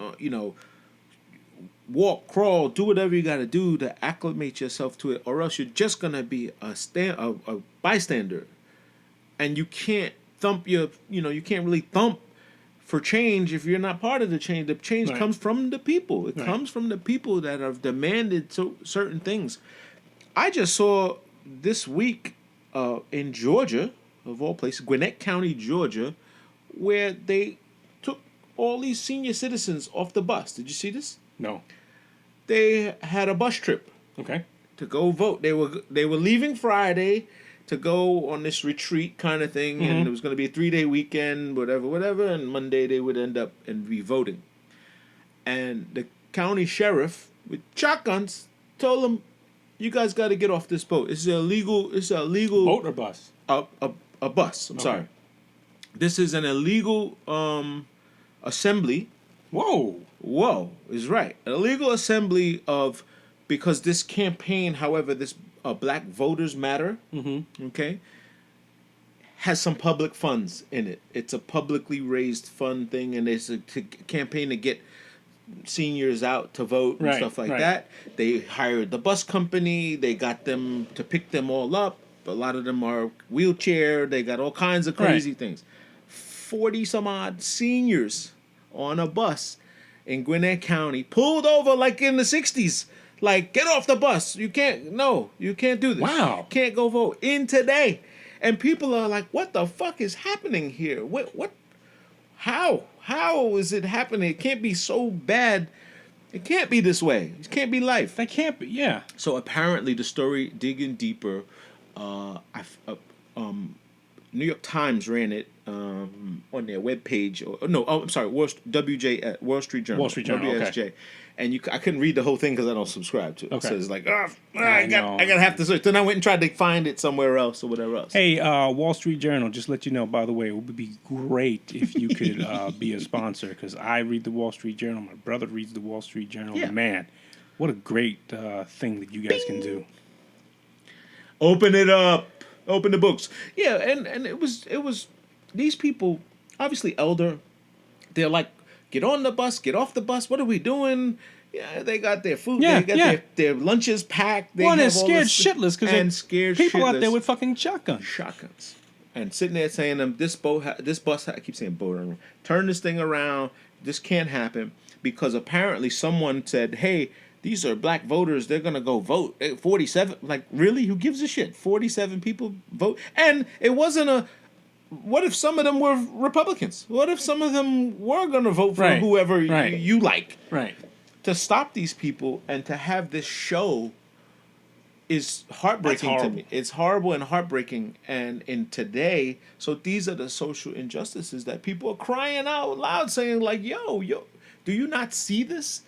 walk, crawl, do whatever you got to do to acclimate yourself to it, or else you're just gonna be a bystander, and you can't you can't really thump for change if you're not part of the change. The change Right. comes from the people. It Right. comes from the people that have demanded certain things. I just saw this week in Georgia, of all places, Gwinnett County, Georgia, where they took all these senior citizens off the bus. Did you see this? No. They had a bus trip Okay. to go vote. They were leaving Friday to go on this retreat kind of thing, and it was going to be a 3-day weekend, whatever. And Monday they would end up and be voting. And the county sheriff with shotguns told them, "You guys got to get off this boat. It's illegal. Boat or bus? A bus. I'm Okay. sorry. This is an illegal assembly." Whoa. Is right. An illegal assembly because this campaign, however, this Black Voters Matter, okay, has some public funds in it. It's a publicly raised fund thing, and it's a campaign to get seniors out to vote and Right, stuff like right. that. They hired the bus company. They got them to pick them all up. A lot of them are wheelchair. They got all kinds of crazy Right. things. 40 some odd seniors on a bus in Gwinnett County pulled over like in the 60s. Like, get off the bus. You can't do this. Wow. Can't go vote in today. And people are like, what the fuck is happening here? What? How is it happening? It can't be so bad. It can't be this way. It can't be life. That can't be. Yeah. So apparently the story, digging deeper, New York Times ran it on their webpage. I'm sorry, Wall Street Journal. Wall Street Journal, okay. WSJ. And I couldn't read the whole thing because I don't subscribe to it. Okay. So it's like, I I know. gotta have to search. Then I went and tried to find it somewhere else or whatever else. Hey, Wall Street Journal, just let you know, by the way, it would be great if you could be a sponsor, because I read the Wall Street Journal. My brother reads the Wall Street Journal. Yeah. Man, what a great thing that you guys can do. Open it up. Open the books. Yeah, and it was these people, obviously elder. They're like, get on the bus, get off the bus. What are we doing? Yeah, they got their food. Yeah, they got yeah. their lunches packed. They Well, and they're have all scared this- shitless and because scared people out shitless. there with fucking shotguns. shotguns and sitting there saying them this bus I keep saying boat, I don't know. Turn this thing around. This can't happen because apparently someone said, hey, these are black voters, they're gonna go vote. 47, like, really, who gives a shit? 47 people vote. And it wasn't what if some of them were Republicans? What if some of them were gonna vote for Right, whoever right. you like? Right. To stop these people and to have this show is heartbreaking That's to horrible. me. It's horrible and heartbreaking. And in today, so these are the social injustices that people are crying out loud, saying like, "Yo, do you not see this?"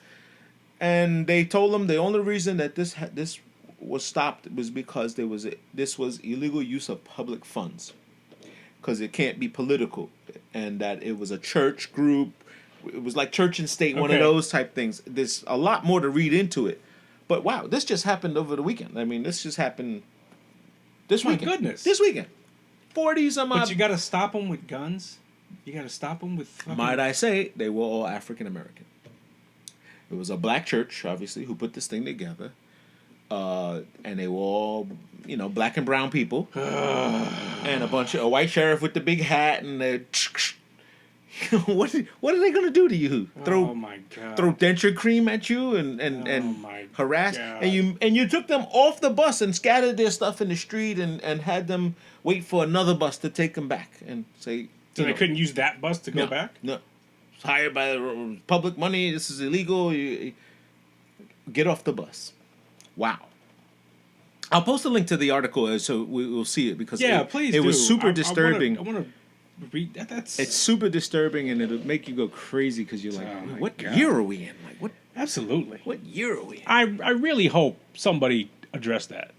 And they told them the only reason that this was stopped was because this was illegal use of public funds, because it can't be political, and that it was a church group. It was like church and state, one of Okay. those type things. There's a lot more to read into it. But wow, this just happened over the weekend. I mean, this just happened this My weekend. goodness. This weekend. 40 some But odd. you got to stop them with guns. You got to stop them with. Fucking... Might I say, they were all African American. It was a black church, obviously, who put this thing together. And they were all, black and brown people. And a white sheriff with the big hat and the... what are they gonna do to you? Oh my god! Throw denture cream at you and my harass, God. and you took them off the bus and scattered their stuff in the street and had them wait for another bus to take them back and say. So they couldn't use that bus to go No, back? No, it's hired by public money. This is illegal. Get off the bus. Wow. I'll post a link to the article so we will see it because please. It do. was super disturbing. I want to read that. That's It's super disturbing and it'll make you go crazy because you're like, Oh my what God. year are we in? Like, absolutely. what year are we in? I really hope somebody addressed that.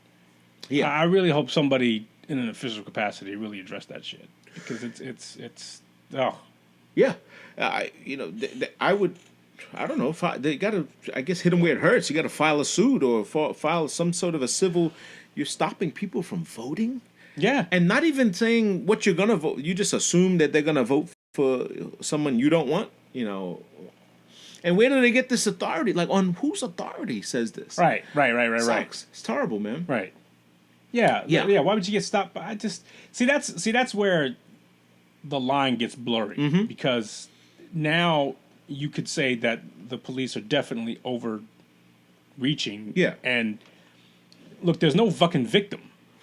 Yeah. I really hope somebody in an official capacity really addressed that shit because it's oh Yeah. I would. I don't know. They got to, I guess, hit them where it hurts. You got to file a suit or file some sort of a civil. You're stopping people from voting? yeah. And not even saying what you're going to vote. You just assume that they're going to vote for someone you don't want, And where do they get this authority? Like, on whose authority says this? Right. Sucks. It's terrible, man. Right. Yeah. Yeah. Why would you get stopped? I just see that's where the line gets blurry because now you could say that the police are definitely overreaching. Yeah. And look, there's no fucking victim.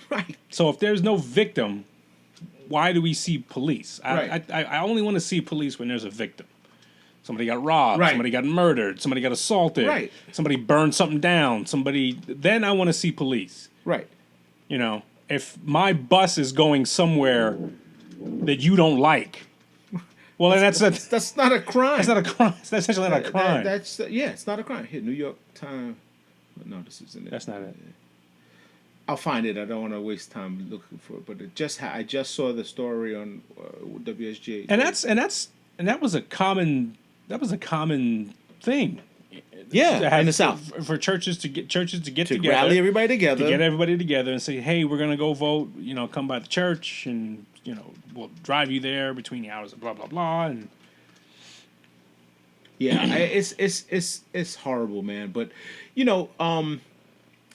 Right. So if there's no victim, why do we see police? Right. I only want to see police when there's a victim. Somebody got robbed. Right. Somebody got murdered. Somebody got assaulted. Right. Somebody burned something down. Then I want to see police. Right. If my bus is going somewhere that you don't like, well, then That's not a crime. that's not a crime. That's essentially not a crime. It's not a crime. Here, New York Times. No, this isn't it. That's not it. I'll find it. I don't want to waste time looking for it, but I just saw the story on WSJ. And that was a common thing. in the South for churches to get to together, rally everybody together. to get everybody together and say, hey, we're gonna go vote. Come by the church, and we'll drive you there between the hours of blah blah blah. And it's horrible, man. But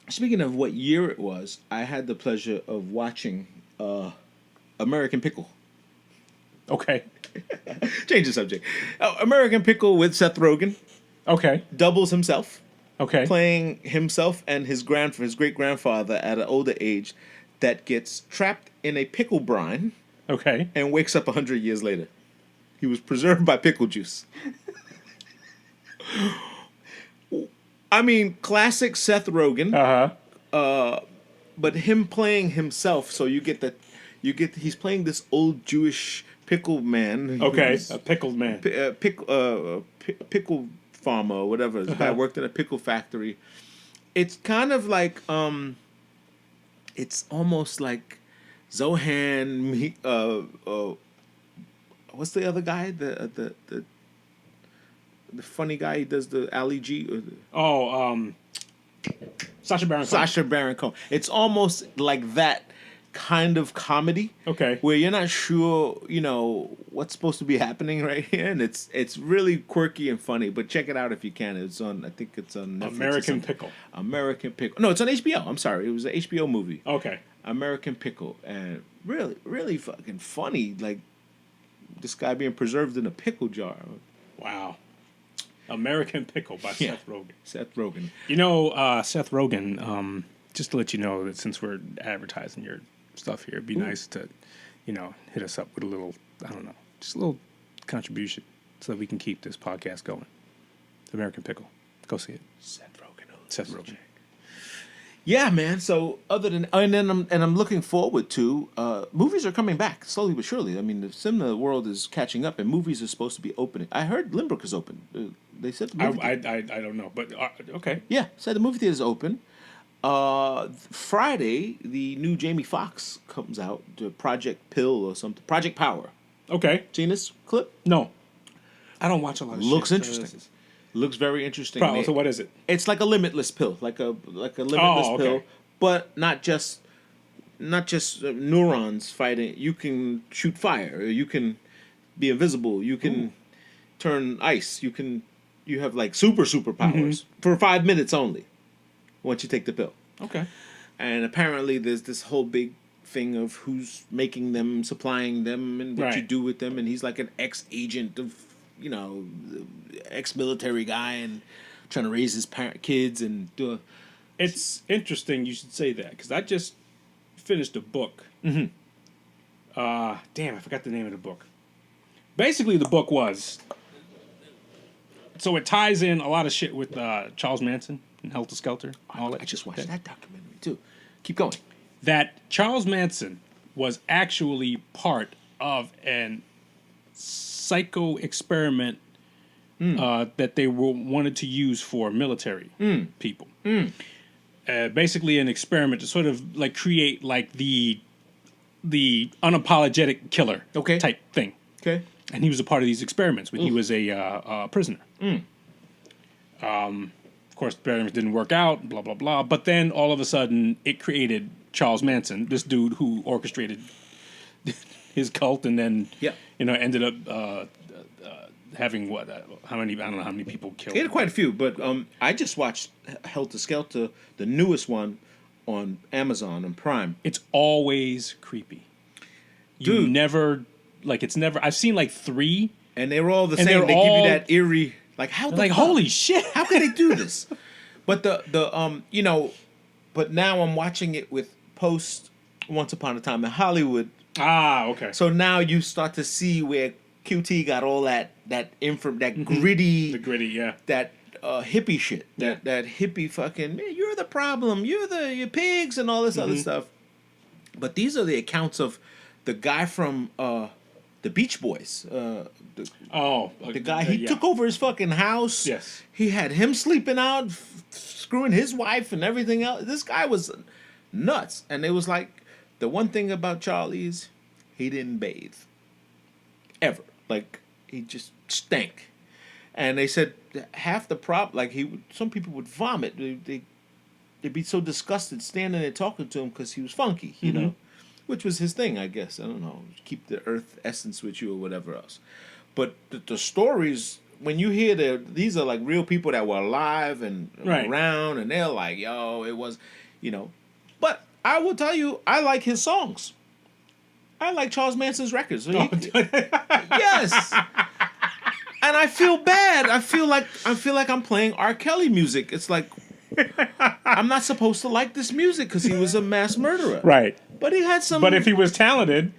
speaking of what year it was, I had the pleasure of watching American Pickle. okay, Change the subject. American Pickle with Seth Rogen okay, doubles himself. okay. Playing himself and his great grandfather at an older age that gets trapped in a pickle brine Okay. and wakes up 100 years later. He was preserved by pickle juice. I mean, classic Seth Rogen, but him playing himself. So he's playing this old Jewish pickle man. Okay. A pickled man. Pickle farmer or whatever. This guy worked in a pickle factory. It's kind of like it's almost like Zohan. What's the other guy? The funny guy. He does the Ali G. Sacha Baron Cohen. Sacha Baron Cohen. It's almost like that kind of comedy. Okay. Where you're not sure, what's supposed to be happening right here, and it's really quirky and funny. But check it out if you can. I think it's on Netflix. American Pickle. American Pickle. No, it's on HBO. I'm sorry, it was an HBO movie. Okay. American Pickle, and really, really fucking funny. Like this guy being preserved in a pickle jar. Wow. American Pickle by Seth Rogen. Seth Rogen. Seth Rogen, just to let you know that since we're advertising your stuff here, it'd be nice to, hit us up with a little, I don't know, just a little contribution so that we can keep this podcast going. American Pickle. Go see it. Seth Rogen. Seth Rogen. Yeah, man. So other than I'm looking forward to movies are coming back slowly but surely. I mean, the cinema world is catching up, and movies are supposed to be opening. I heard Limbrook is open. They said the movie I don't know, but okay. yeah, said the movie theater is open. Friday, the new Jamie Foxx comes out, the Project Pill or something. Project Power. Okay. Seen this clip? No. I don't watch a lot of Looks shit. interesting. Looks very interesting. So what is it? It's like a limitless pill, like a limitless pill, but not just neurons fighting. You can shoot fire. You can be invisible. You can turn ice. You have like superpowers for 5 minutes only. Once you take the pill. Okay. And apparently there's this whole big thing of who's making them, supplying them, and what you do with them. And he's like an ex-agent of, ex-military guy and trying to raise his kids and do. It's interesting you should say that because I just finished a book. Mm-hmm. Damn, I forgot the name of the book. Basically, the book was. So it ties in a lot of shit with Charles Manson and Helter Skelter. All that. I just watched that documentary too. Keep going. That Charles Manson was actually part of an psycho experiment that they wanted to use for military people. Basically, an experiment to sort of like create like the unapologetic killer type thing. Okay. And he was a part of these experiments when he was a prisoner. Of course, the experiments didn't work out, blah, blah, blah. But then all of a sudden, it created Charles Manson, this dude who orchestrated his cult and then, ended up having what? How many? I don't know how many people killed. He had quite a few, but I just watched Helter Skelter, the newest one, on Amazon and Prime. It's always creepy. You never... Like, it's never... I've seen, like, 3. And they were all the same. They give you that eerie... Like, how the like, fuck? holy shit! How can they do this? But but now I'm watching it with post Once Upon a Time in Hollywood. Ah, okay. So now you start to see where QT got all that gritty... The gritty, yeah. That hippie shit. That hippie fucking... Man, you're the problem. You're pigs and all this other stuff. But these are the accounts of the guy from... the Beach Boys. The guy, he took over his fucking house. Yes. He had him sleeping out, screwing his wife and everything else. This guy was nuts. And it was like, the one thing about Charlie is he didn't bathe. Ever. Like, he just stank. And they said half the like some people would vomit. They'd be so disgusted standing there talking to him because he was funky, you know? Which was his thing, I guess. I don't know. Keep the earth essence with you or whatever else. But the stories, when you hear these are like real people that were alive and around, and they're like, yo, it was, But I will tell you, I like his songs. I like Charles Manson's records. Yes. And I feel bad. I feel like I'm playing R. Kelly music. It's like, I'm not supposed to like this music because he was a mass murderer. Right. But he had some... But if he was talented...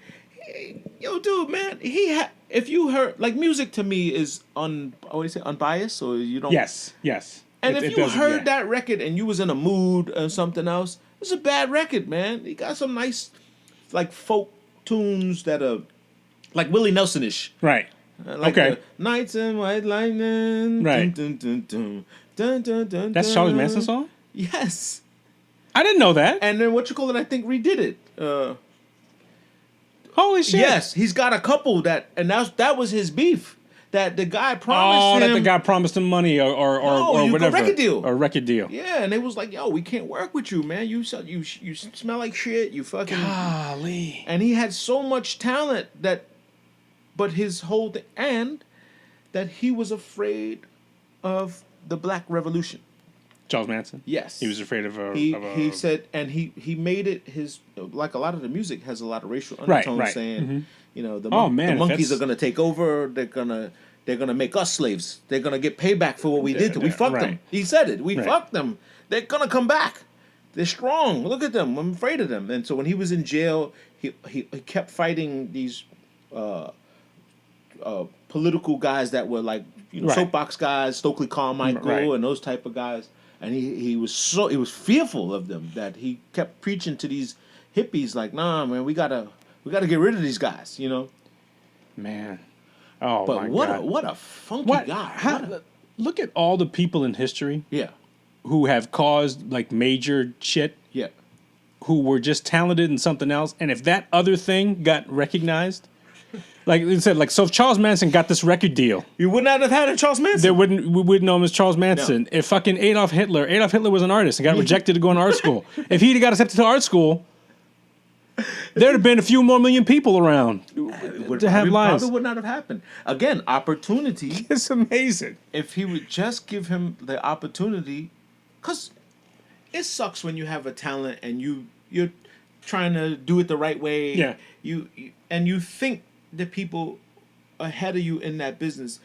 Yo, dude, man, if you heard... Like, music to me is unbiased, or you don't... Yes. And if you heard that record and you was in a mood or something else, it's a bad record, man. He got some nice, like, folk tunes that are, like, Willie Nelson-ish. Right. Like Nights in White Lightning. Right. Dun, dun, dun, dun, dun, dun, That's Charlie Manson's song? Yes. I didn't know that. And then I think redid it. Holy shit. Yes, he's got a couple that was his beef. That the guy promised him. That the guy promised him money or whatever. A record deal. Or a record deal. Yeah, and it was like, yo, we can't work with you, man. You smell like shit. You fucking... Golly. And he had so much talent but his whole thing, and that he was afraid of the Black Revolution. Charles Manson? Yes. He was afraid of He said, and he made it his... Like, a lot of the music has a lot of racial undertones saying, the monkeys are going to take over. They're going to make us slaves. They're going to get payback for what we did to them. We fucked them. He said it. We fucked them. They're going to come back. They're strong. Look at them. I'm afraid of them. And so when he was in jail, he kept fighting these political guys that were like soapbox guys, Stokely Carmichael and those type of guys. And he was fearful of them, that he kept preaching to these hippies like, nah, man, we gotta get rid of these guys, you know. Man, oh But my what God. what a funky guy. Look at all the people in history Yeah, who have caused like major shit, yeah. who were just talented in something else, and if that other thing got recognized, like you said, like so if Charles Manson got this record deal, You would not have had a Charles Manson. we wouldn't know him as Charles Manson. No. If fucking Adolf Hitler was an artist and got rejected to go into art school. If he'd got accepted to art school, there'd have been a few more million people around to have lives. Probably would not have happened. Again, opportunity. It's amazing. If he would just give him the opportunity, because it sucks when you have a talent and you're trying to do it the right way. Yeah. You think the people ahead of you in that business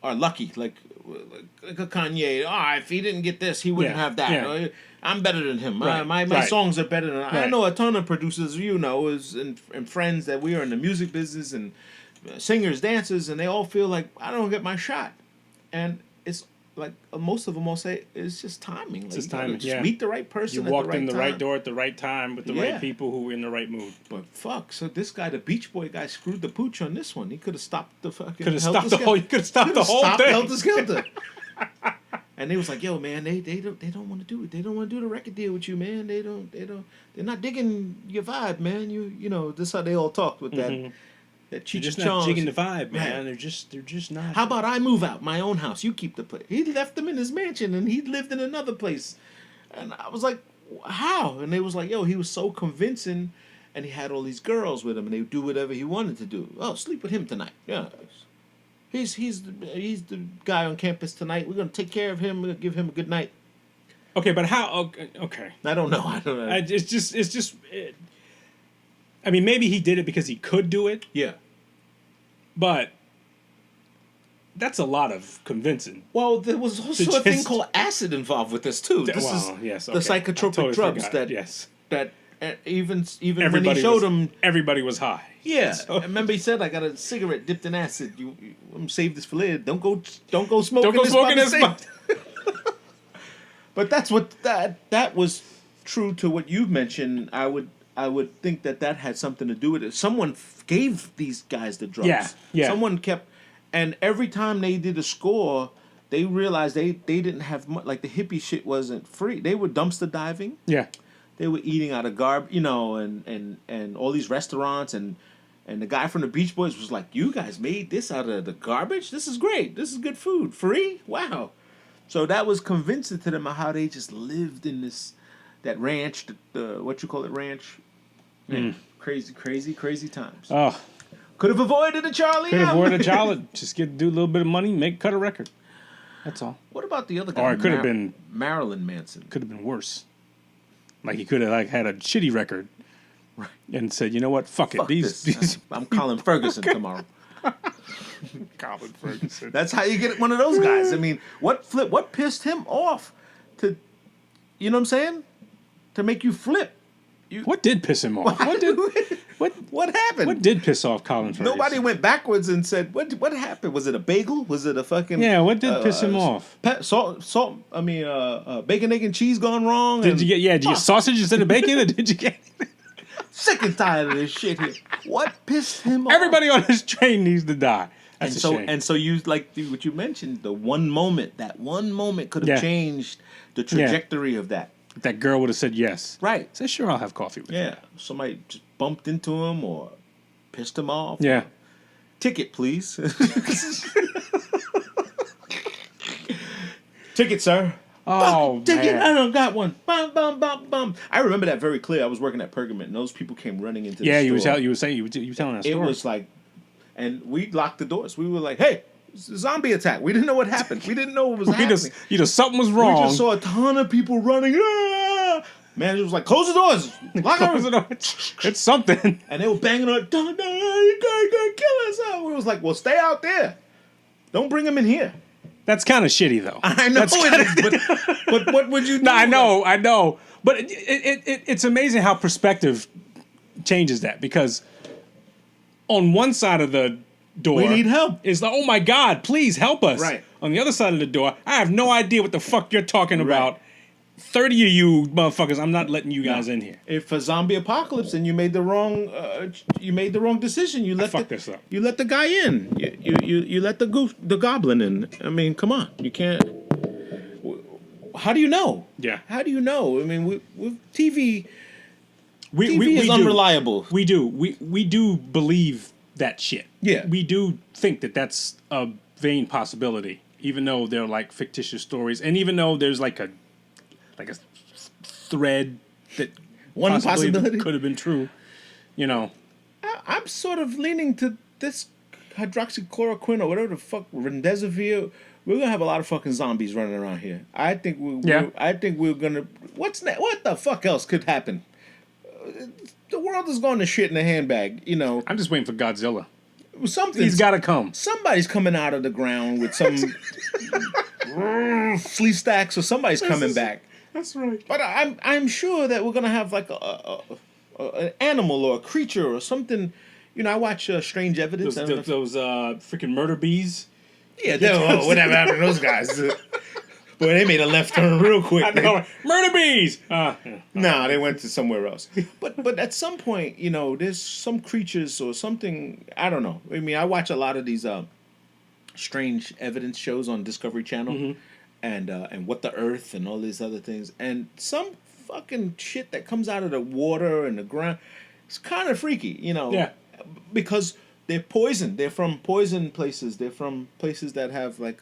are lucky, like a Kanye. If he didn't get this, he wouldn't have that. Yeah. I'm better than him. Right. My Right. songs are better than. I Right. know a ton of producers, and friends that we are in the music business, and singers, dancers, and they all feel like I don't get my shot, and it's like most of them all say it's just timing. Like, just you gotta timing, just yeah. meet the right person. You at the walked right in the time. right door at the right time with the Yeah. right people who were in the right mood. But fuck, so this guy, the Beach Boy guy, screwed the pooch on this one. He could have stopped the fucking. Could have stopped the whole. You could have stopped the whole thing. Helter Skelter. And they was like, "Yo, man, they don't want to do it. They don't want to do the record deal with you, man. They're not digging your vibe, man. You know, this is how they all talk with that They're Cheech just and not Chong's. jigging the vibe, man. Right. They're just not. How about I move out my own house? You keep the place." He left them in his mansion, and he lived in another place. And I was like, "How?" And they was like, "Yo, he was so convincing, and he had all these girls with him, and they would do whatever he wanted to do. Oh, sleep with him tonight. Yeah, he's the guy on campus tonight. We're gonna take care of him. We're gonna give him a good night." Okay, but how? Okay. I don't know. It's just. I mean, maybe he did it because he could do it, Yeah. but that's a lot of convincing. Well, there was also a thing called acid involved with this too. This yes, the okay. psychotropic I totally drugs forgot. Yes. that even Everybody when he showed was, him. everybody was high. Yeah, So- I remember he said, "I got a cigarette dipped in acid. You I'm gonna save this for later. Don't go smoking. Don't go this smoking by this. mistake." But that's what that was true to what you mentioned. I would think that had something to do with it. Someone gave these guys the drugs. Yeah. Someone kept, and every time they did a score, they realized they didn't have much. Like the hippie shit wasn't free. They were dumpster diving. Yeah. They were eating out of garbage, and all these restaurants, and the guy from the Beach Boys was like, "You guys made this out of the garbage? This is great. This is good food. Free? Wow." So that was convincing to them of how they just lived in that ranch, what you call it, ranch. Man, crazy times. Oh, Could have avoided a Charlie. could have M. avoided a child. Just do a little bit of money, cut a record. That's all. What about the other guy? Or it could have been Marilyn Manson. could have been worse. Like he could have had a shitty record, and said, "You know what? Fuck it. Fuck this. I'm Colin Ferguson tomorrow. Colin Ferguson. That's how you get one of those guys. I mean, what pissed him off to, you know what I'm saying? To make you flip. What did piss him off? What happened? What did piss off Colin Ferguson? Nobody went backwards and said, what happened? Was it a bagel? Was it a fucking... Yeah, what did piss him off? Bacon, egg, and cheese gone wrong? Did you get sausage instead of bacon, or did you get... Sick and tired of this shit here. What pissed him off? Everybody on this train needs to die. That's a shame. And so you, like what you mentioned, that one moment could have changed the trajectory of that. That girl would have said yes. Right. Say, sure, I'll have coffee with you. Yeah. Somebody just bumped into him or pissed him off. Yeah. Ticket, please. Ticket, sir. Oh, Ticket, man. I don't got one. Bum, bum, bum, bum. I remember that very clear. I was working at Pergament, and those people came running into the store. Yeah, you were telling that story. It was like, and we locked the doors. We were like, hey, it's a zombie attack. We didn't know what happened. We didn't know what was happening. Something was wrong. We just saw a ton of people running. Ah! Manager was like, close the doors. Lock them. It's something. And they were banging on, you guys gonna kill us. We was like, well, stay out there. Don't bring them in here. That's kind of shitty, though. I know it is, but what would you do? No, I know. But it's amazing how perspective changes that, because on one side of the door, We need help. It's like, oh my God, please help us. Right. on the other side of the door. I have no idea what the fuck you're talking about. 30 of you motherfuckers, I'm not letting you guys in here. If a zombie apocalypse and you made the wrong decision, you let this up. You let the guy in. You let the goblin in. I mean, come on, you can't. How do you know? Yeah. How do you know? I mean, with TV. TV is unreliable. We do believe that shit. Yeah. We do think that that's a vain possibility, even though they're like fictitious stories, and even though there's like a thread that one possibility could have been true. You know, I'm sort of leaning to this hydroxychloroquine or whatever the fuck remdesivir. We're gonna have a lot of fucking zombies running around here. I think we're gonna. What's that? What the fuck else could happen? The world is going to shit in a handbag. You know. I'm just waiting for Godzilla. He's got to come. Somebody's coming out of the ground with some flea stacks, or somebody's coming back. That's right. But I'm sure that we're gonna have like an animal or a creature or something. You know, I watch Strange Evidence. Those freaking murder bees. Yeah, whatever happened to those guys. Boy, they made a left turn real quick. I know. Murder bees. No, they went to somewhere else. But at some point, you know, there's some creatures or something. I don't know. I mean, I watch a lot of these Strange Evidence shows on Discovery Channel, and What the Earth and all these other things, and some fucking shit that comes out of the water and the ground. It's kind of freaky, you know. Yeah. Because they're poisoned. They're from poison places. They're from places that have like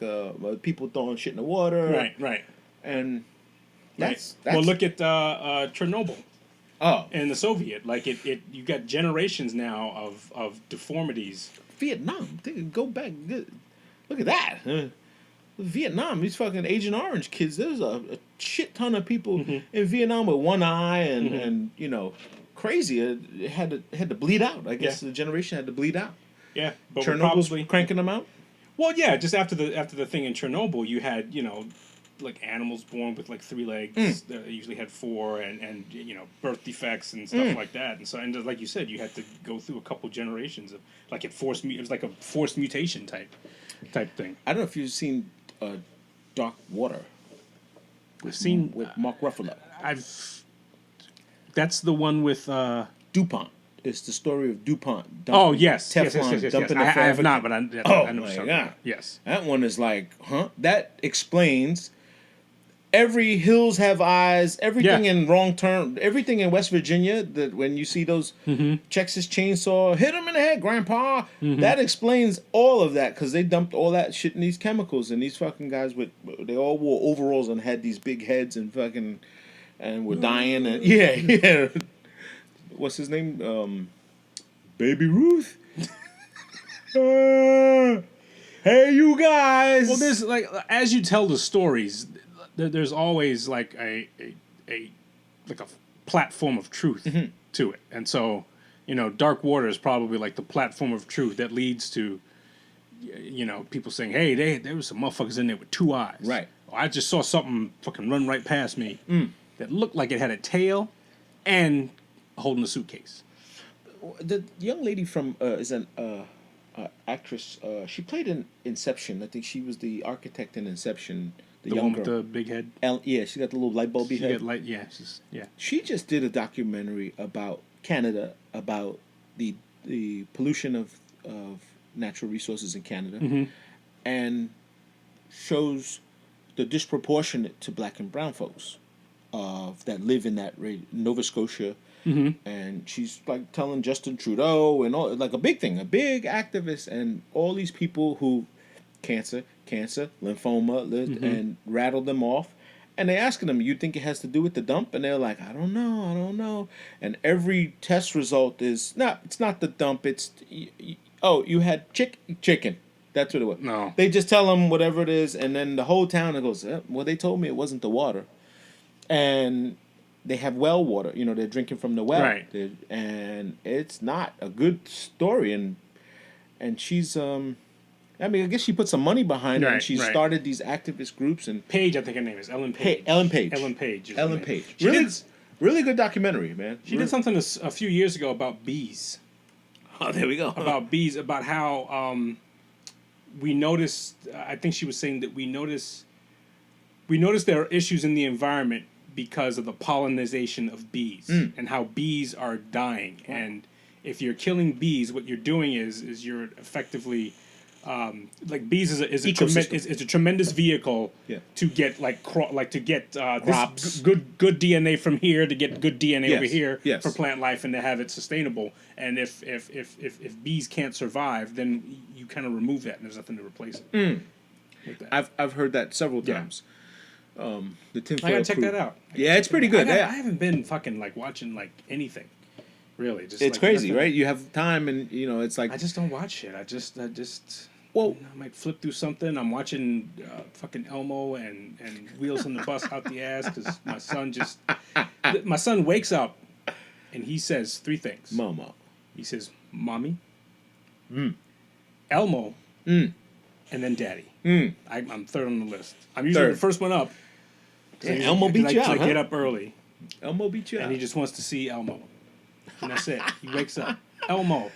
people throwing shit in the water. Right. And that's well, look at Chernobyl. Oh, and the Soviet, like it you got generations now of deformities. Vietnam, go back. Look at that. Vietnam, these fucking Agent Orange kids. There's a shit ton of people in Vietnam with one eye and you know. Crazy. It had to bleed out. I guess the generation had to bleed out. Yeah, but Chernobyl's cranking them out. Well, yeah, just after the thing in Chernobyl, you had like animals born with like 3 legs. They usually had 4, and birth defects and stuff like that. And so, and like you said, you had to go through a couple generations of like it was like a forced mutation type thing. I don't know if you've seen Dark Water. With Mark Ruffalo. That's the one with DuPont. It's the story of DuPont. Yes. Dumping I have not, but I know my God. Yes. That one is like, that explains every Hills Have Eyes, everything in Wrong Turn, everything in West Virginia, that when you see those Texas chainsaw, hit him in the head, Grandpa. That explains all of that, because they dumped all that shit in these chemicals, and these fucking guys, they all wore overalls and had these big heads and fucking... And we're dying, and yeah. What's his name? Baby Ruth. Hey, you guys. Well, there's like as you tell the stories, there's always like a platform of truth to it, and so Dark Water is probably like the platform of truth that leads to people saying, hey, there was some motherfuckers in there with 2 eyes. Right. I just saw something fucking run right past me. That looked like it had a tail and holding a suitcase. The young lady from is an actress. She played in Inception. I think she was the architect in Inception. The young one girl with the big head. Yeah, she got the little light bulby head. She just did a documentary about Canada, about the pollution of natural resources in Canada, and shows the disproportionate to black and brown folks that live in that Nova Scotia, and she's like telling Justin Trudeau and all, like a big thing, a big activist, and all these people who cancer, lymphoma, and rattled them off, and they asking them, you think it has to do with the dump? And they're like, I don't know, and every test result is it's not the dump, it's you had chicken. That's what it was. No, they just tell them whatever it is, and then the whole town goes, well, they told me it wasn't the water. And they have well water, they're drinking from the well. Right. And it's not a good story. And she's, I guess she put some money behind it, and she started these activist groups. And Paige, I think her name is Ellen Page. Ellen Page. Ellen Page. Really good documentary, man. She did something a few years ago about bees. Oh, there we go. About bees, about how we notice. I think she was saying that we notice there are issues in the environment because of the pollination of bees and how bees are dying. And if you're killing bees, what you're doing is you're effectively like bees is a tremendous vehicle to get Crops. this good DNA from here to get good DNA over here Yes. for plant life and to have it sustainable. And if bees can't survive, then you kind of remove that and there's nothing to replace it. With that. I've heard that several times. The tinfoil I gotta check crew. that out. Yeah, it's pretty good. I Yeah. haven't been fucking like watching like anything, really. Just It's like, crazy, nothing. right? You have time, and it's like I just don't watch shit. I just well, I might flip through something. I'm watching fucking Elmo and Wheels on the Bus out the ass because my son wakes up and he says three things. Mama. He says, "Mommy, Elmo, and then Daddy." I'm third on the list. I'm usually Third. the first one up. Yeah, Elmo beat you out, I huh? get up early. Elmo beat you out. And he just wants to see Elmo. And that's it. He wakes up. Elmo.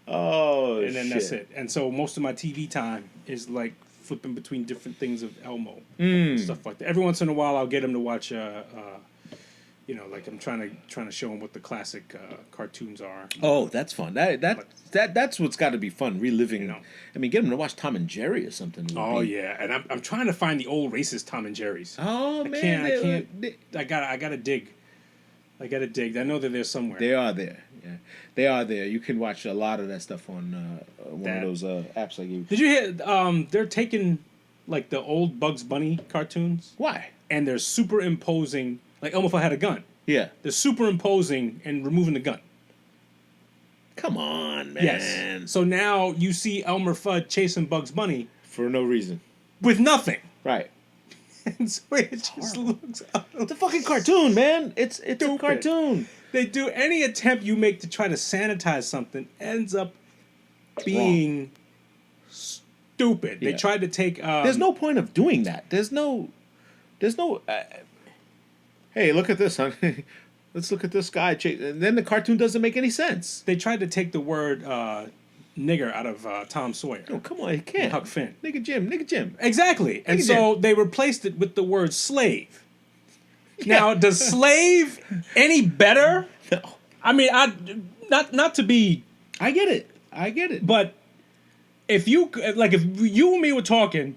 Oh, And then that's it. And so most of my TV time is like flipping between different things of Elmo. And stuff like that. Every once in a while I'll get him to watch like I'm trying to show him what the classic cartoons are. Oh, that's fun. That's what's got to be fun, reliving. I mean, get him to watch Tom and Jerry or something. Oh yeah, and I'm trying to find the old racist Tom and Jerry's. Oh I man, can't. I gotta dig. I know that they're somewhere. They are there. Yeah, they are there. You can watch a lot of that stuff on one of those apps I gave you. Did you hear? They're taking like the old Bugs Bunny cartoons. Why? And they're superimposing. Like Elmo had a gun. Yeah. They're superimposing and removing the gun. Come on, man. Yes. So now you see Elmer Fudd chasing Bugs Bunny For no reason. with nothing. Right. And so it just looks. It's a fucking cartoon, man. It's a Stupid. cartoon. They do any attempt you make to try to sanitize something ends up being stupid. They Yeah. tried to take. There's no point of doing that. There's no. Hey, look at this, huh? Let's look at this guy. And then the cartoon doesn't make any sense. They tried to take the word nigger out of Tom Sawyer. Oh, come on, he can't. Huck Finn. Nigga Jim. Exactly. And Nigga so they replaced it with the word slave. Now, does slave any better? No. I mean, not to be, I get it. but if you and me were talking,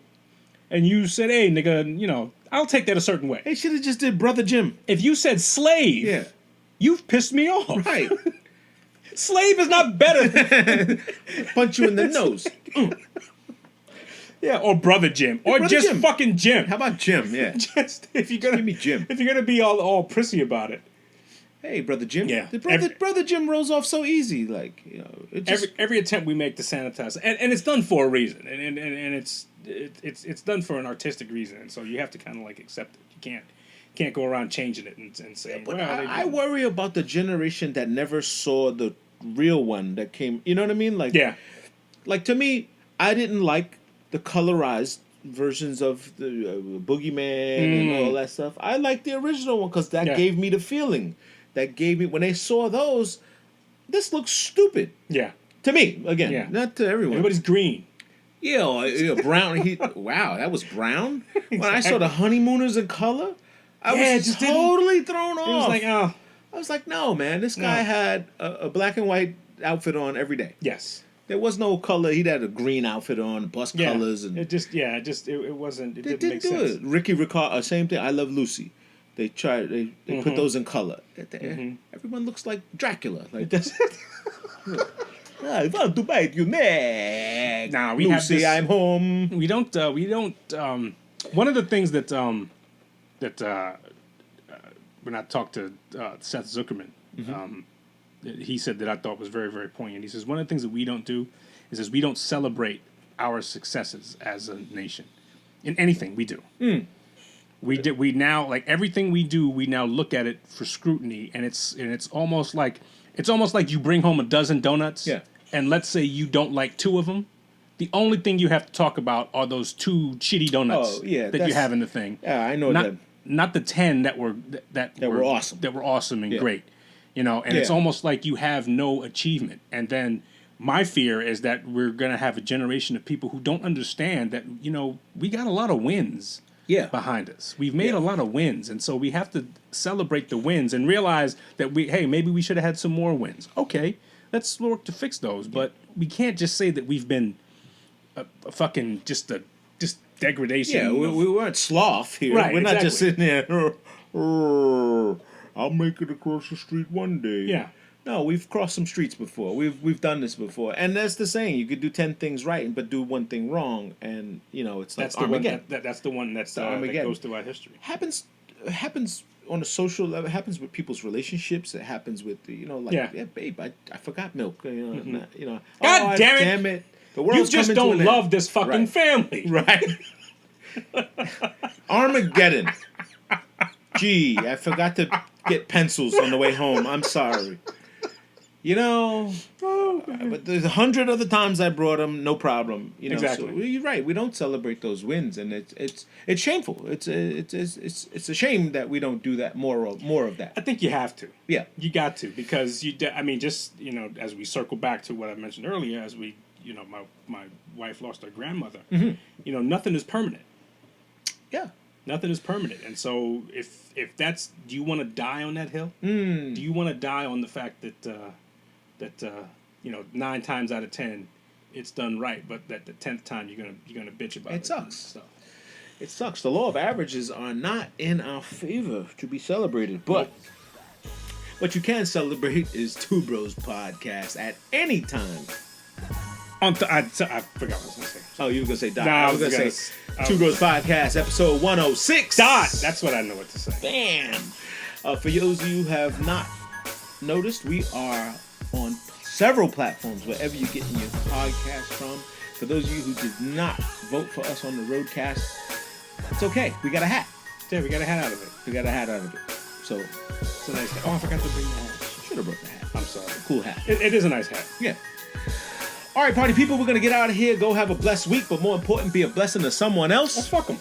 and you said, "Hey, nigga," I'll take that a certain way. They should have just did Brother Jim. If you said slave, Yeah. you've pissed me off. Right. Slave is not better. Punch you in the nose. Yeah, or Brother Jim, or Brother just Jim. fucking Jim. How about Jim? Yeah. Just if you're gonna Give me Jim. If you're gonna be all prissy about it. Hey, Brother Jim. Yeah. Brother Jim rolls off so easy. Like, it just... Every attempt we make to sanitize, and it's done for a reason, and it's done for an artistic reason, and so you have to kind of like accept it. You can't go around changing it and saying. But Well, I worry about the generation that never saw the real one that came. You know what I mean? Like, yeah, like to me, I didn't like the colorized versions of the Boogeyman and all that stuff. I liked the original one because that gave me the feeling. That gave me, when they saw those, this looks stupid. yeah. To me, again, not to everyone. Everybody's green. Yeah, brown. Wow, that was brown? When I saw the honeymooners in color, I was just totally thrown off. It was like, oh, I was like, no, man, this guy had a black and white outfit on every day. yes. There was no color. He'd had a green outfit on, bust Yeah. colors. And It wasn't. It they didn't make do sense. it. Ricky Ricard, same thing. I Love Lucy. They tried. They put those in color. Everyone looks like Dracula. Like I want to bite your neck. Nah, we have Lucy, this- I'm home. We don't. One of the things that when I talked to Seth Zuckerman, he said that I thought was very, very poignant. He says one of the things that we don't do is we don't celebrate our successes as a nation in anything we do. We now, like everything we do, we now look at it for scrutiny, and it's almost like you bring home a dozen donuts, and let's say you don't like two of them. The only thing you have to talk about are those two shitty donuts that you have in the thing. Yeah, I know that. Not the 10 that were awesome. That were awesome and great. And it's almost like you have no achievement. And then my fear is that we're going to have a generation of people who don't understand that, we got a lot of wins behind us. We've made a lot of wins, and so we have to celebrate the wins and realize that maybe we should have had some more wins. Okay, let's work to fix those, but we can't just say that we've been a fucking just degradation. Yeah, we weren't sloth here. Right, we're not exactly. just sitting there, I'll make it across the street one day. Yeah. No, we've crossed some streets before. We've done this before, and that's the saying: you could do 10 things right, but do one thing wrong, and it's like That's the Armageddon. one. That's the one that goes through our history. Happens on a social level. It happens with people's relationships. It happens with babe, I forgot milk. God damn it! The You world's just coming to don't an love end. this fucking Right. family, Right. Armageddon. Gee, I forgot to get pencils on the way home. I'm sorry. But there's 100 other times I brought them, no problem. Exactly. So you're right. We don't celebrate those wins, and it's shameful. It's a shame that we don't do that more of that. I think you have to. Yeah. You got to, because as we circle back to what I mentioned earlier, as we, my wife lost her grandmother. Mm-hmm. Nothing is permanent. Yeah. Nothing is permanent, and so if that's, do you want to die on that hill? Mm. Do you want to die on the fact that 9 times out of 10 it's done right, but that the 10th time you're gonna bitch about it? It sucks. It sucks. The law of averages are not in our favor to be celebrated, but what you can celebrate is Two Bros Podcast at any time. I forgot what I was gonna say. Oh, you were gonna say dot. Nah, I was gonna say Two Bros Podcast episode 106. Dot. That's what I know what to say. Bam. For those of you who have not noticed, we are on several platforms, wherever you're getting your podcast from. For those of you who did not vote for us on the Roadcast, it's okay. We got a hat. Yeah, we got a hat out of it. We got a hat out of it. So, It's a nice hat. Oh, I forgot to bring the hat. should have brought the hat. I'm sorry. Cool hat. It is a nice hat. Yeah. All right, party people, we're going to get out of here. Go have a blessed week, but more important, be a blessing to someone else. Well, fuck them.